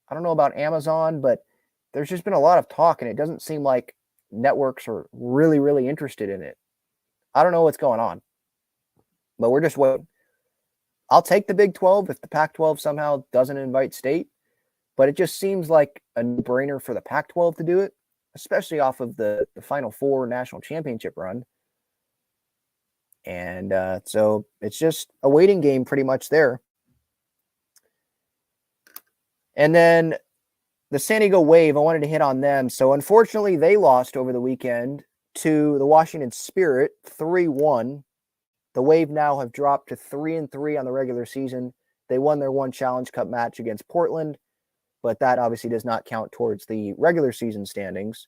I don't know about Amazon, but there's just been a lot of talk, and it doesn't seem like networks are really, really interested in it. I don't know what's going on, but we're just waiting. I'll take the Big 12 if the Pac-12 somehow doesn't invite State, but it just seems like a no-brainer for the Pac-12 to do it, especially off of the Final Four national championship run. And so it's just a waiting game pretty much there. And then the San Diego Wave, I wanted to hit on them. So unfortunately, they lost over the weekend to the Washington Spirit 3-1. The Wave now have dropped to 3-3 on the regular season. They won their one Challenge Cup match against Portland, but that obviously does not count towards the regular season standings.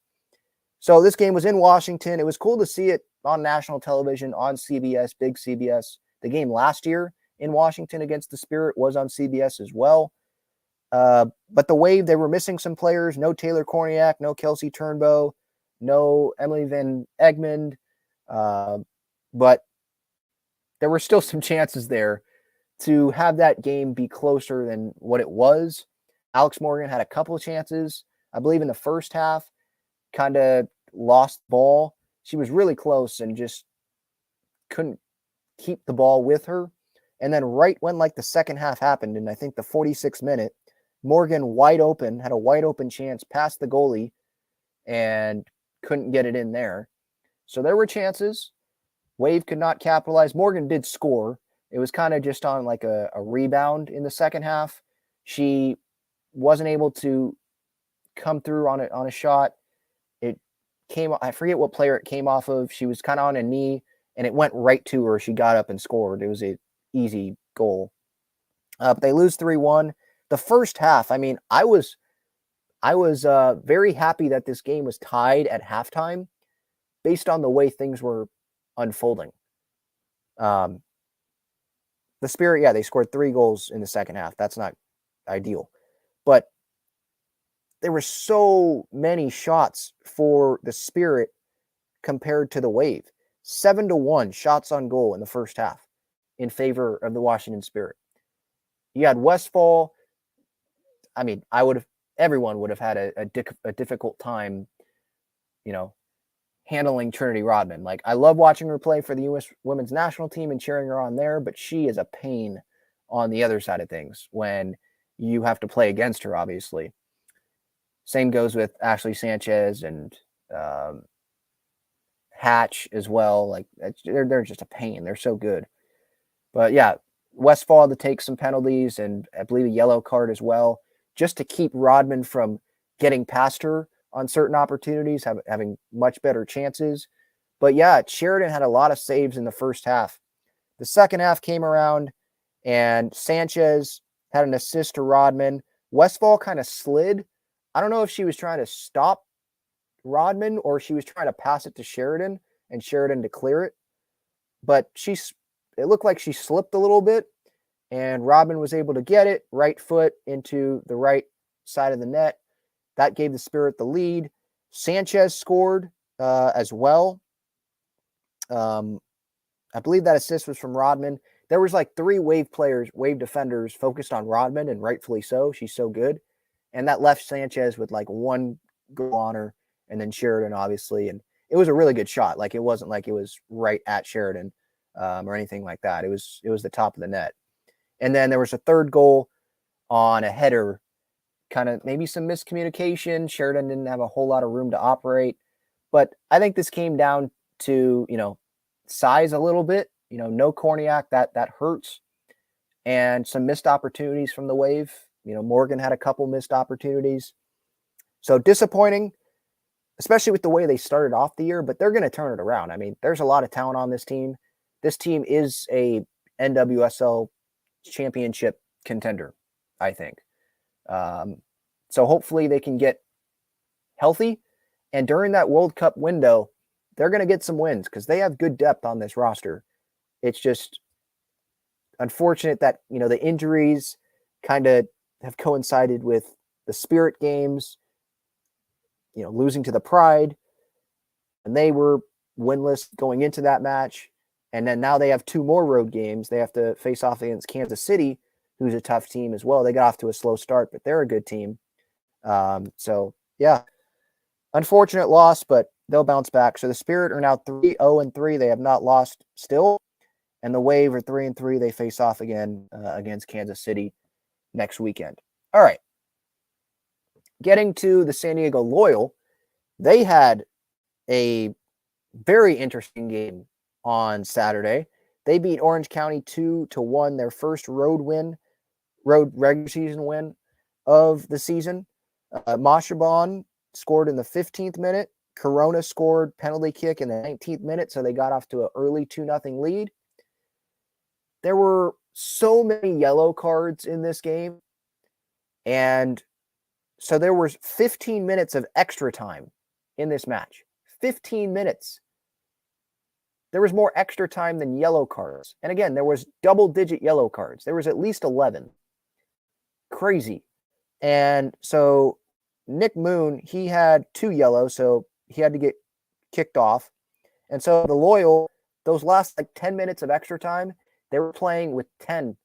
So this game was in Washington. It was cool to see it on national television, on CBS, big CBS. The game last year in Washington against the Spirit was on CBS as well. But the Wave, they were missing some players. No Taylor Korniak, no Kelsey Turnbow, no Emily Van Egmond. But there were still some chances there to have that game be closer than what it was. Alex Morgan had a couple of chances, I believe, in the first half, kind of lost the ball. She was really close and just couldn't keep the ball with her. And then right when like the second half happened, and I think the 46th minute, Morgan wide open, had a wide open chance past the goalie and couldn't get it in there. So there were chances. Wave could not capitalize. Morgan did score. It was kind of just on like a rebound in the second half. She wasn't able to come through on a shot. It came, I forget what player it came off of. She was kind of on a knee and it went right to her. She got up and scored. It was an easy goal. But they lose 3-1. The first half, I mean, I was very happy that this game was tied at halftime based on the way things were unfolding. The Spirit, yeah, they scored 3 goals in the second half. That's not ideal. But there were so many shots for the Spirit compared to the Wave. 7-1 shots on goal in the first half in favor of the Washington Spirit. You had Westfall. I mean, everyone would have had a difficult time, handling Trinity Rodman. Like, I love watching her play for the U.S. women's national team and cheering her on there, but she is a pain on the other side of things when you have to play against her, obviously. Same goes with Ashley Sanchez and Hatch as well. Like, they're just a pain. They're so good. But yeah, Westfall had to take some penalties and I believe a yellow card as well, just to keep Rodman from getting past her on certain opportunities, having much better chances. But yeah, Sheridan had a lot of saves in the first half. The second half came around and Sanchez had an assist to Rodman. Westfall kind of slid. I don't know if she was trying to stop Rodman or she was trying to pass it to Sheridan and Sheridan to clear it. But it looked like she slipped a little bit and Rodman was able to get it right foot into the right side of the net. That gave the Spirit the lead. Sanchez scored as well. I believe that assist was from Rodman. There was like 3 Wave defenders focused on Rodman, and rightfully so. She's so good. And that left Sanchez with like 1 goal on her, and then Sheridan, obviously. And it was a really good shot. Like, it wasn't like it was right at Sheridan or anything like that. It was the top of the net. And then there was a third goal on a header, kind of maybe some miscommunication. Sheridan didn't have a whole lot of room to operate. But I think this came down to, size a little bit. No Korniak, that hurts. and some missed opportunities from the Wave. Morgan had a couple missed opportunities. So disappointing, especially with the way they started off the year, but they're going to turn it around. I mean, there's a lot of talent on this team. This team is a NWSL championship contender, I think. So hopefully they can get healthy. And during that World Cup window, they're going to get some wins because they have good depth on this roster. It's just unfortunate that, the injuries kind of have coincided with the Spirit games, losing to the Pride. And they were winless going into that match. And then now they have 2 more road games. They have to face off against Kansas City, who's a tough team as well. They got off to a slow start, but they're a good team. So, yeah, unfortunate loss, but they'll bounce back. So the Spirit are now 3-0-3. They have not lost still. And the Wave are 3-3. They face off again against Kansas City next weekend. All right. Getting to the San Diego Loyal, they had a very interesting game on Saturday. They beat Orange County 2-1, their first road regular season win of the season. Mashabon scored in the 15th minute. Corona scored penalty kick in the 19th minute, so they got off to an early 2-0 lead. There were so many yellow cards in this game, and so there was 15 minutes of extra time in this match. 15 minutes. There was more extra time than yellow cards. And again, there was double-digit yellow cards. There was at least 11. Crazy. And so Nick Moon, he had 2 yellow, so he had to get kicked off. And so the Loyal, those last 10 minutes of extra time, they were playing with 10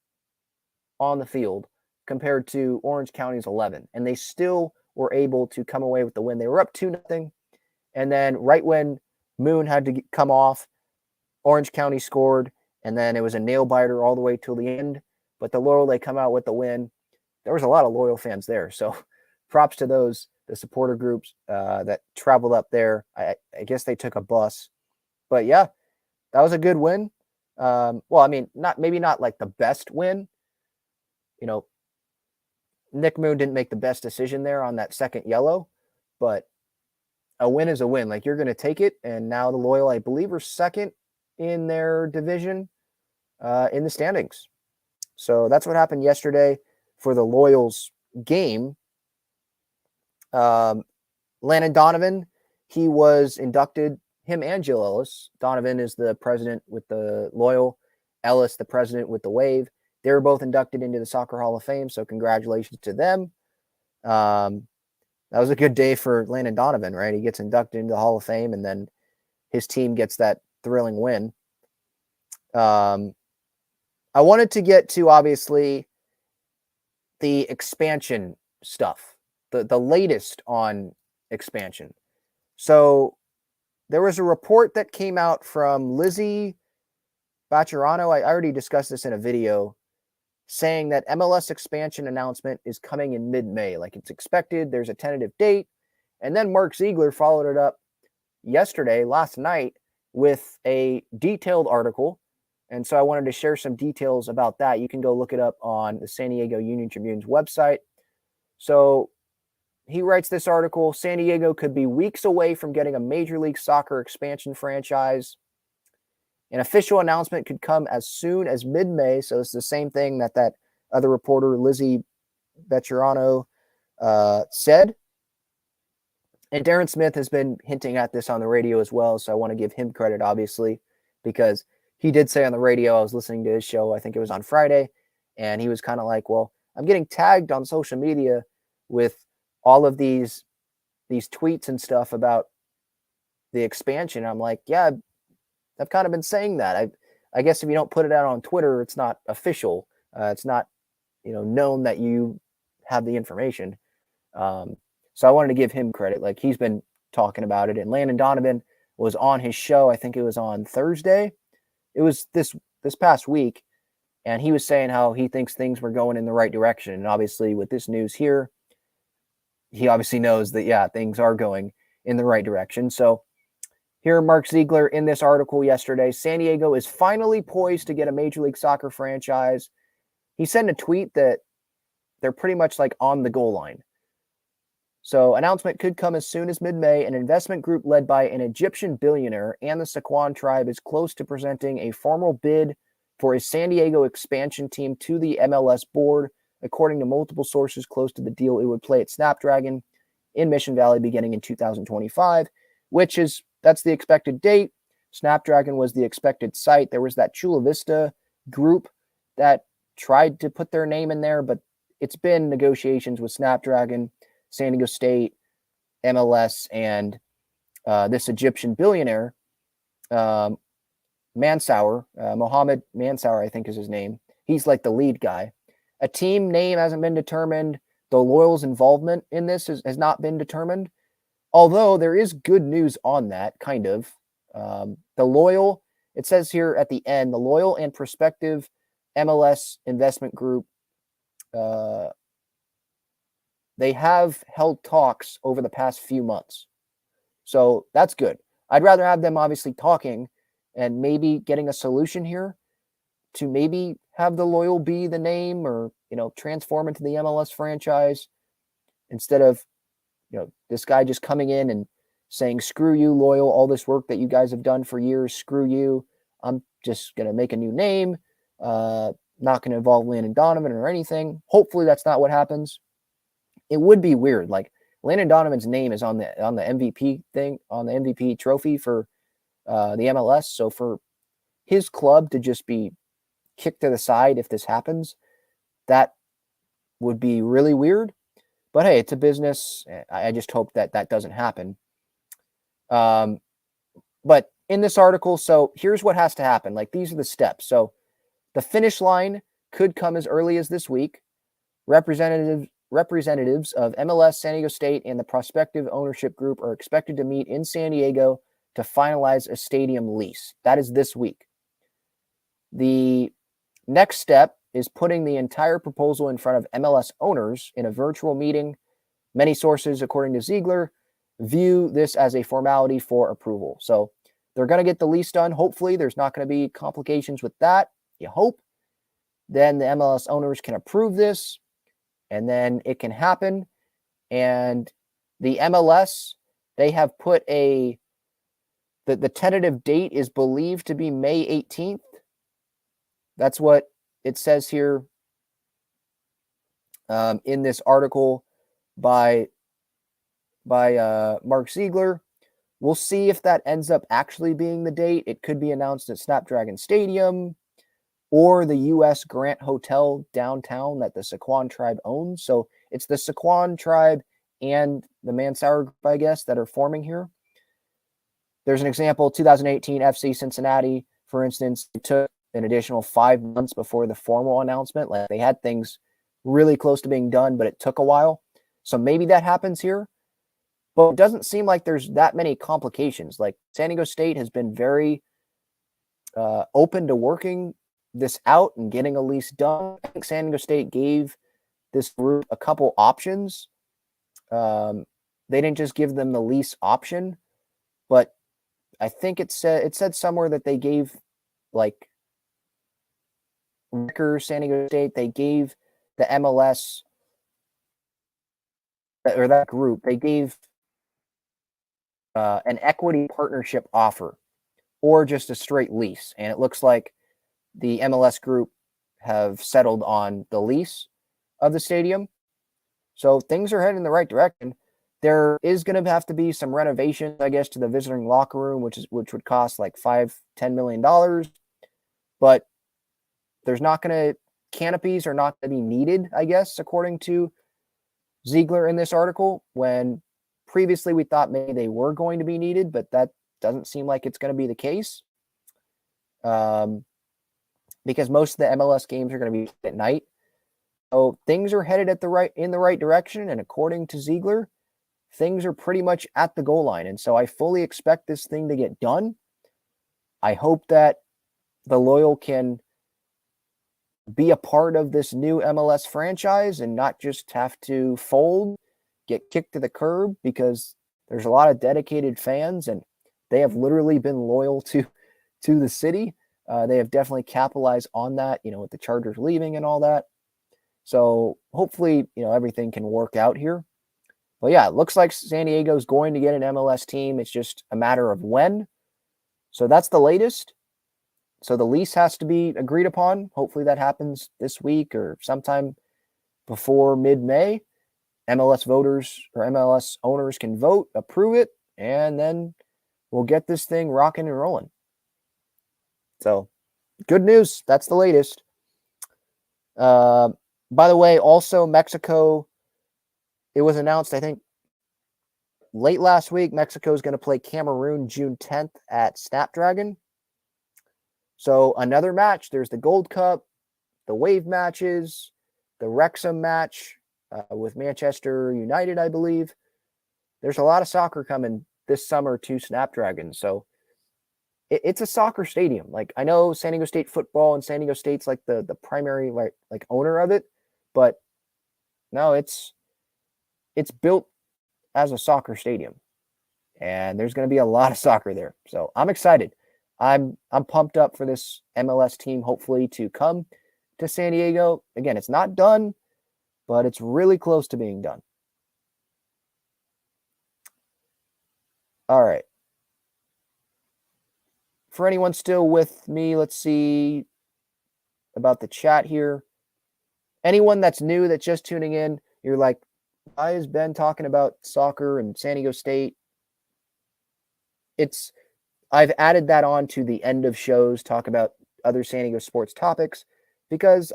on the field compared to Orange County's 11. And they still were able to come away with the win. They were up 2-0. And then right when Moon had to come off, Orange County scored. And then it was a nail biter all the way till the end. But the Loyal, they come out with the win. There was a lot of Loyal fans there. So props to those, the supporter groups that traveled up there. I guess they took a bus. But yeah, that was a good win. Well, I mean, maybe not like the best win. Nick Moon didn't make the best decision there on that second yellow, but a win is a win. Like, you're going to take it. And now the Loyal, I believe, are second in their division in the standings. So that's what happened yesterday for the Loyals game. Landon Donovan, he was inducted, him and Jill Ellis. Donovan is the president with the Loyal, Ellis the president with the Wave. They were both inducted into the Soccer Hall of Fame, so congratulations to them. That was a good day for Landon Donovan, right? He gets inducted into the Hall of Fame, and then his team gets that thrilling win. I wanted to get to, obviously, the expansion stuff, the latest on expansion. So there was a report that came out from Lizzie Bacciarano. I already discussed this in a video, saying that MLS expansion announcement is coming in mid-May. Like, it's expected. There's a tentative date. And then Mark Ziegler followed it up last night, with a detailed article. And so I wanted to share some details about that. You can go look it up on the San Diego Union Tribune's website. So he writes this article: San Diego could be weeks away from getting a Major League Soccer expansion franchise. An official announcement could come as soon as mid-May. So it's the same thing that other reporter, Lizzie Bacciarano, said. And Darren Smith has been hinting at this on the radio as well. So I want to give him credit, obviously, because he did say on the radio, I was listening to his show, I think it was on Friday, and he was kind of like, well, I'm getting tagged on social media with all of these tweets and stuff about the expansion. I'm like, yeah, I've kind of been saying that. I guess if you don't put it out on Twitter, it's not official. It's not, known that you have the information. So I wanted to give him credit. Like, he's been talking about it. And Landon Donovan was on his show. I think it was on Thursday. It was this past week. And he was saying how he thinks things were going in the right direction. And obviously with this news here, he obviously knows that, yeah, things are going in the right direction. So here, Mark Ziegler in this article yesterday: San Diego is finally poised to get a Major League Soccer franchise. he sent a tweet that they're pretty much like on the goal line. So announcement could come as soon as mid-May. An investment group led by an Egyptian billionaire and the Saquon tribe is close to presenting a formal bid for a San Diego expansion team to the MLS board. According to multiple sources close to the deal, it would play at Snapdragon in Mission Valley beginning in 2025, that's the expected date. Snapdragon was the expected site. There was that Chula Vista group that tried to put their name in there, but it's been negotiations with Snapdragon, San Diego State, MLS, and this Egyptian billionaire, Mansour, Mohammed Mansour, I think is his name. He's like the lead guy. A team name hasn't been determined. The Loyal's involvement in this has not been determined, although there is good news on that, kind of. The Loyal, it says here at the end, the Loyal and prospective MLS investment group, they have held talks over the past few months. So that's good. I'd rather have them obviously talking and maybe getting a solution here to maybe have the Loyal be the name or, transform into the MLS franchise instead of, this guy just coming in and saying, screw you, Loyal, all this work that you guys have done for years, screw you. I'm just going to make a new name, not going to involve Landon Donovan or anything. Hopefully that's not what happens. It would be weird. Like Landon Donovan's name is on the MVP thing, on the MVP trophy for the MLS. So for his club to just be kicked to the side if this happens, that would be really weird. But hey, it's a business. I just hope that doesn't happen. But in this article, so here's what has to happen. Like these are the steps. So the finish line could come as early as this week. Representatives of MLS, San Diego State, and the prospective ownership group are expected to meet in San Diego to finalize a stadium lease. That is this week. The next step is putting the entire proposal in front of MLS owners in a virtual meeting. Many sources, according to Ziegler, view this as a formality for approval. So they're going to get the lease done. Hopefully, there's not going to be complications with that. You hope. Then the MLS owners can approve this, and then it can happen. And the MLS, they have put the tentative date is believed to be May 18th. That's what it says here in this article by Mark Ziegler. We'll see if that ends up actually being the date. It could be announced at Snapdragon Stadium or the U.S. Grant Hotel downtown that the Saquon tribe owns. So it's the Saquon tribe and the Mansour group, I guess, that are forming here. There's an example, 2018 FC Cincinnati, for instance, it took an additional 5 months before the formal announcement. Like they had things really close to being done, but it took a while. So maybe that happens here. But it doesn't seem like there's that many complications. Like San Diego State has been very open to working this out and getting a lease done. I think San Diego State gave this group a couple options. They didn't just give them the lease option, but I think it said somewhere that they gave like San Diego State, they gave the MLS or that group, they gave an equity partnership offer or just a straight lease. And it looks like the MLS group have settled on the lease of the stadium. So things are heading in the right direction. There is going to have to be some renovations, I guess, to the visiting locker room, which would cost like $5-10 million. But there's not going to, canopies are not going to be needed, I guess, according to Ziegler in this article, when previously we thought maybe they were going to be needed, but that doesn't seem like it's going to be the case. Because most of the MLS games are going to be at night. So things are headed in the right direction. And according to Ziegler, things are pretty much at the goal line. And so I fully expect this thing to get done. I hope that the Loyal can be a part of this new MLS franchise and not just have to fold, get kicked to the curb, because there's a lot of dedicated fans and they have literally been loyal to the city. They have definitely capitalized on that, with the Chargers leaving and all that. So hopefully, everything can work out here. But yeah, it looks like San Diego is going to get an MLS team. It's just a matter of when. So that's the latest. So the lease has to be agreed upon. Hopefully that happens this week or sometime before mid-May. MLS voters or MLS owners can vote, approve it, and then we'll get this thing rocking and rolling. So good news. That's the latest. By the way, also Mexico, it was announced, I think, late last week, Mexico is going to play Cameroon June 10th at Snapdragon. So another match. There's the Gold Cup, the Wave matches, the Wrexham match with Manchester United, I believe. There's a lot of soccer coming this summer to Snapdragon. So it's a soccer stadium. Like, I know San Diego State football and San Diego State's like the primary like owner of it, but no, it's built as a soccer stadium, and there's going to be a lot of soccer there. So I'm excited. I'm pumped up for this MLS team, hopefully, to come to San Diego. Again, it's not done, but it's really close to being done. All right. For anyone still with me, let's see about the chat here. Anyone that's new, that's just tuning in, you're like, why is Ben talking about soccer and San Diego State? I've added that on to the end of shows, talk about other San Diego sports topics, because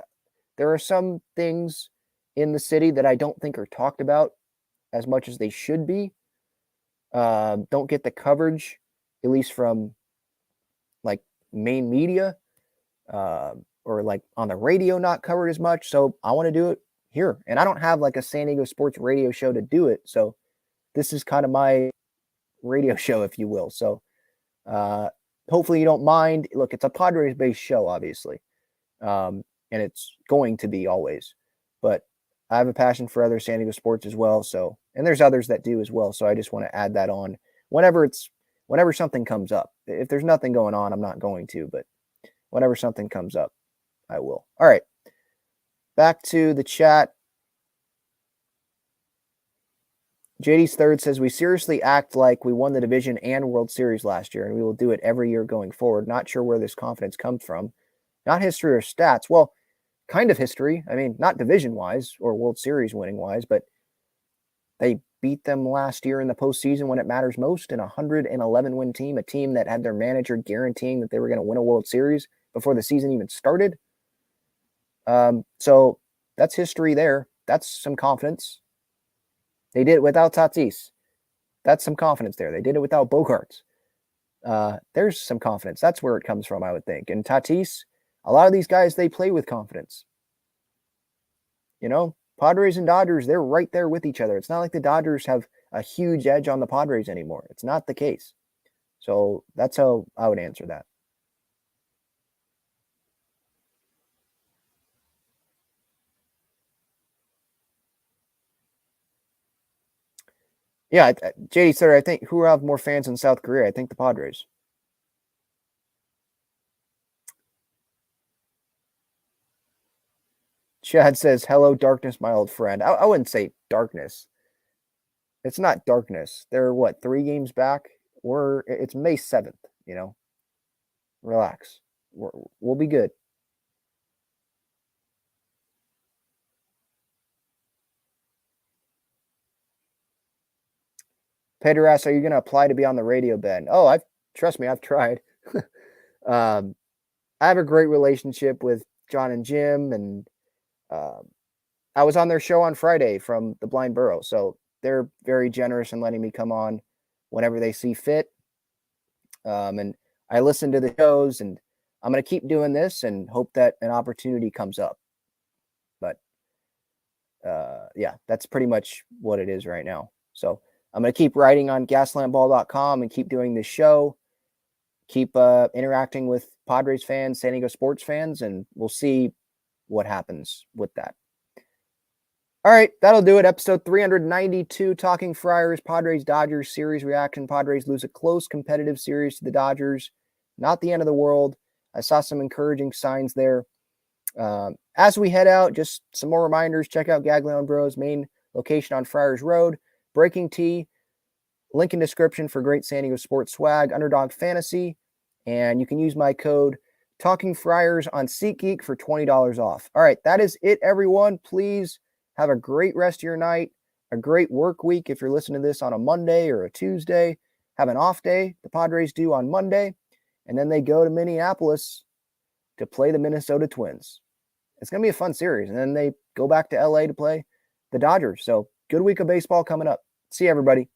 there are some things in the city that I don't think are talked about as much as they should be. Don't get the coverage, at least from like main media, or like on the radio, not covered as much. So I want to do it here. And I don't have like a San Diego sports radio show to do it. So this is kind of my radio show, if you will. So hopefully you don't mind. Look, it's a Padres based show, obviously. And it's going to be always, but I have a passion for other San Diego sports as well. So, and there's others that do as well. So I just want to add that on whenever something comes up. If there's nothing going on, I'm not going to, but whenever something comes up, I will. All right. Back to the chat. JD's Third says, we seriously act like we won the division and World Series last year, and we will do it every year going forward. Not sure where this confidence comes from. Not history or stats. Well, kind of history. I mean, not division-wise or World Series winning-wise, but they beat them last year in the postseason when it matters most, in a 111-win team, a team that had their manager guaranteeing that they were going to win a World Series before the season even started. So that's history there. That's some confidence. They did it without Tatis. That's some confidence there. They did it without Bogarts. There's some confidence. That's where it comes from, I would think. And Tatis, a lot of these guys, they play with confidence. Padres and Dodgers, they're right there with each other. It's not like the Dodgers have a huge edge on the Padres anymore. It's not the case. So that's how I would answer that. Yeah, JD Sutter, I think who have more fans in South Korea? I think the Padres. Chad says, hello, darkness, my old friend. I wouldn't say darkness. It's not darkness. They're, 3 games back? It's May 7th, Relax. We'll be good. Pedro asks, are you going to apply to be on the radio, Ben? Oh, trust me, I've tried. I have a great relationship with John and Jim, and I was on their show on Friday from the Blind Burrow. So they're very generous in letting me come on whenever they see fit. And I listen to the shows, and I'm going to keep doing this and hope that an opportunity comes up. But yeah, that's pretty much what it is right now. So I'm going to keep writing on gaslampball.com and keep doing this show, keep interacting with Padres fans, San Diego sports fans, and we'll see what happens with that. All right, that'll do it. Episode 392, Talking Friars, Padres-Dodgers series reaction. Padres lose a close competitive series to the Dodgers. Not the end of the world. I saw some encouraging signs there. As we head out, just some more reminders. Check out Gaglione Bros' main location on Friars Road. Breaking Tea, link in description for great San Diego sports swag, Underdog Fantasy, and you can use my code Talking Friars on SeatGeek for $20 off. All right, that is it, everyone. Please have a great rest of your night, a great work week if you're listening to this on a Monday or a Tuesday. Have an off day. The Padres do on Monday, and then they go to Minneapolis to play the Minnesota Twins. It's going to be a fun series, and then they go back to LA to play the Dodgers. So good week of baseball coming up. See you, everybody.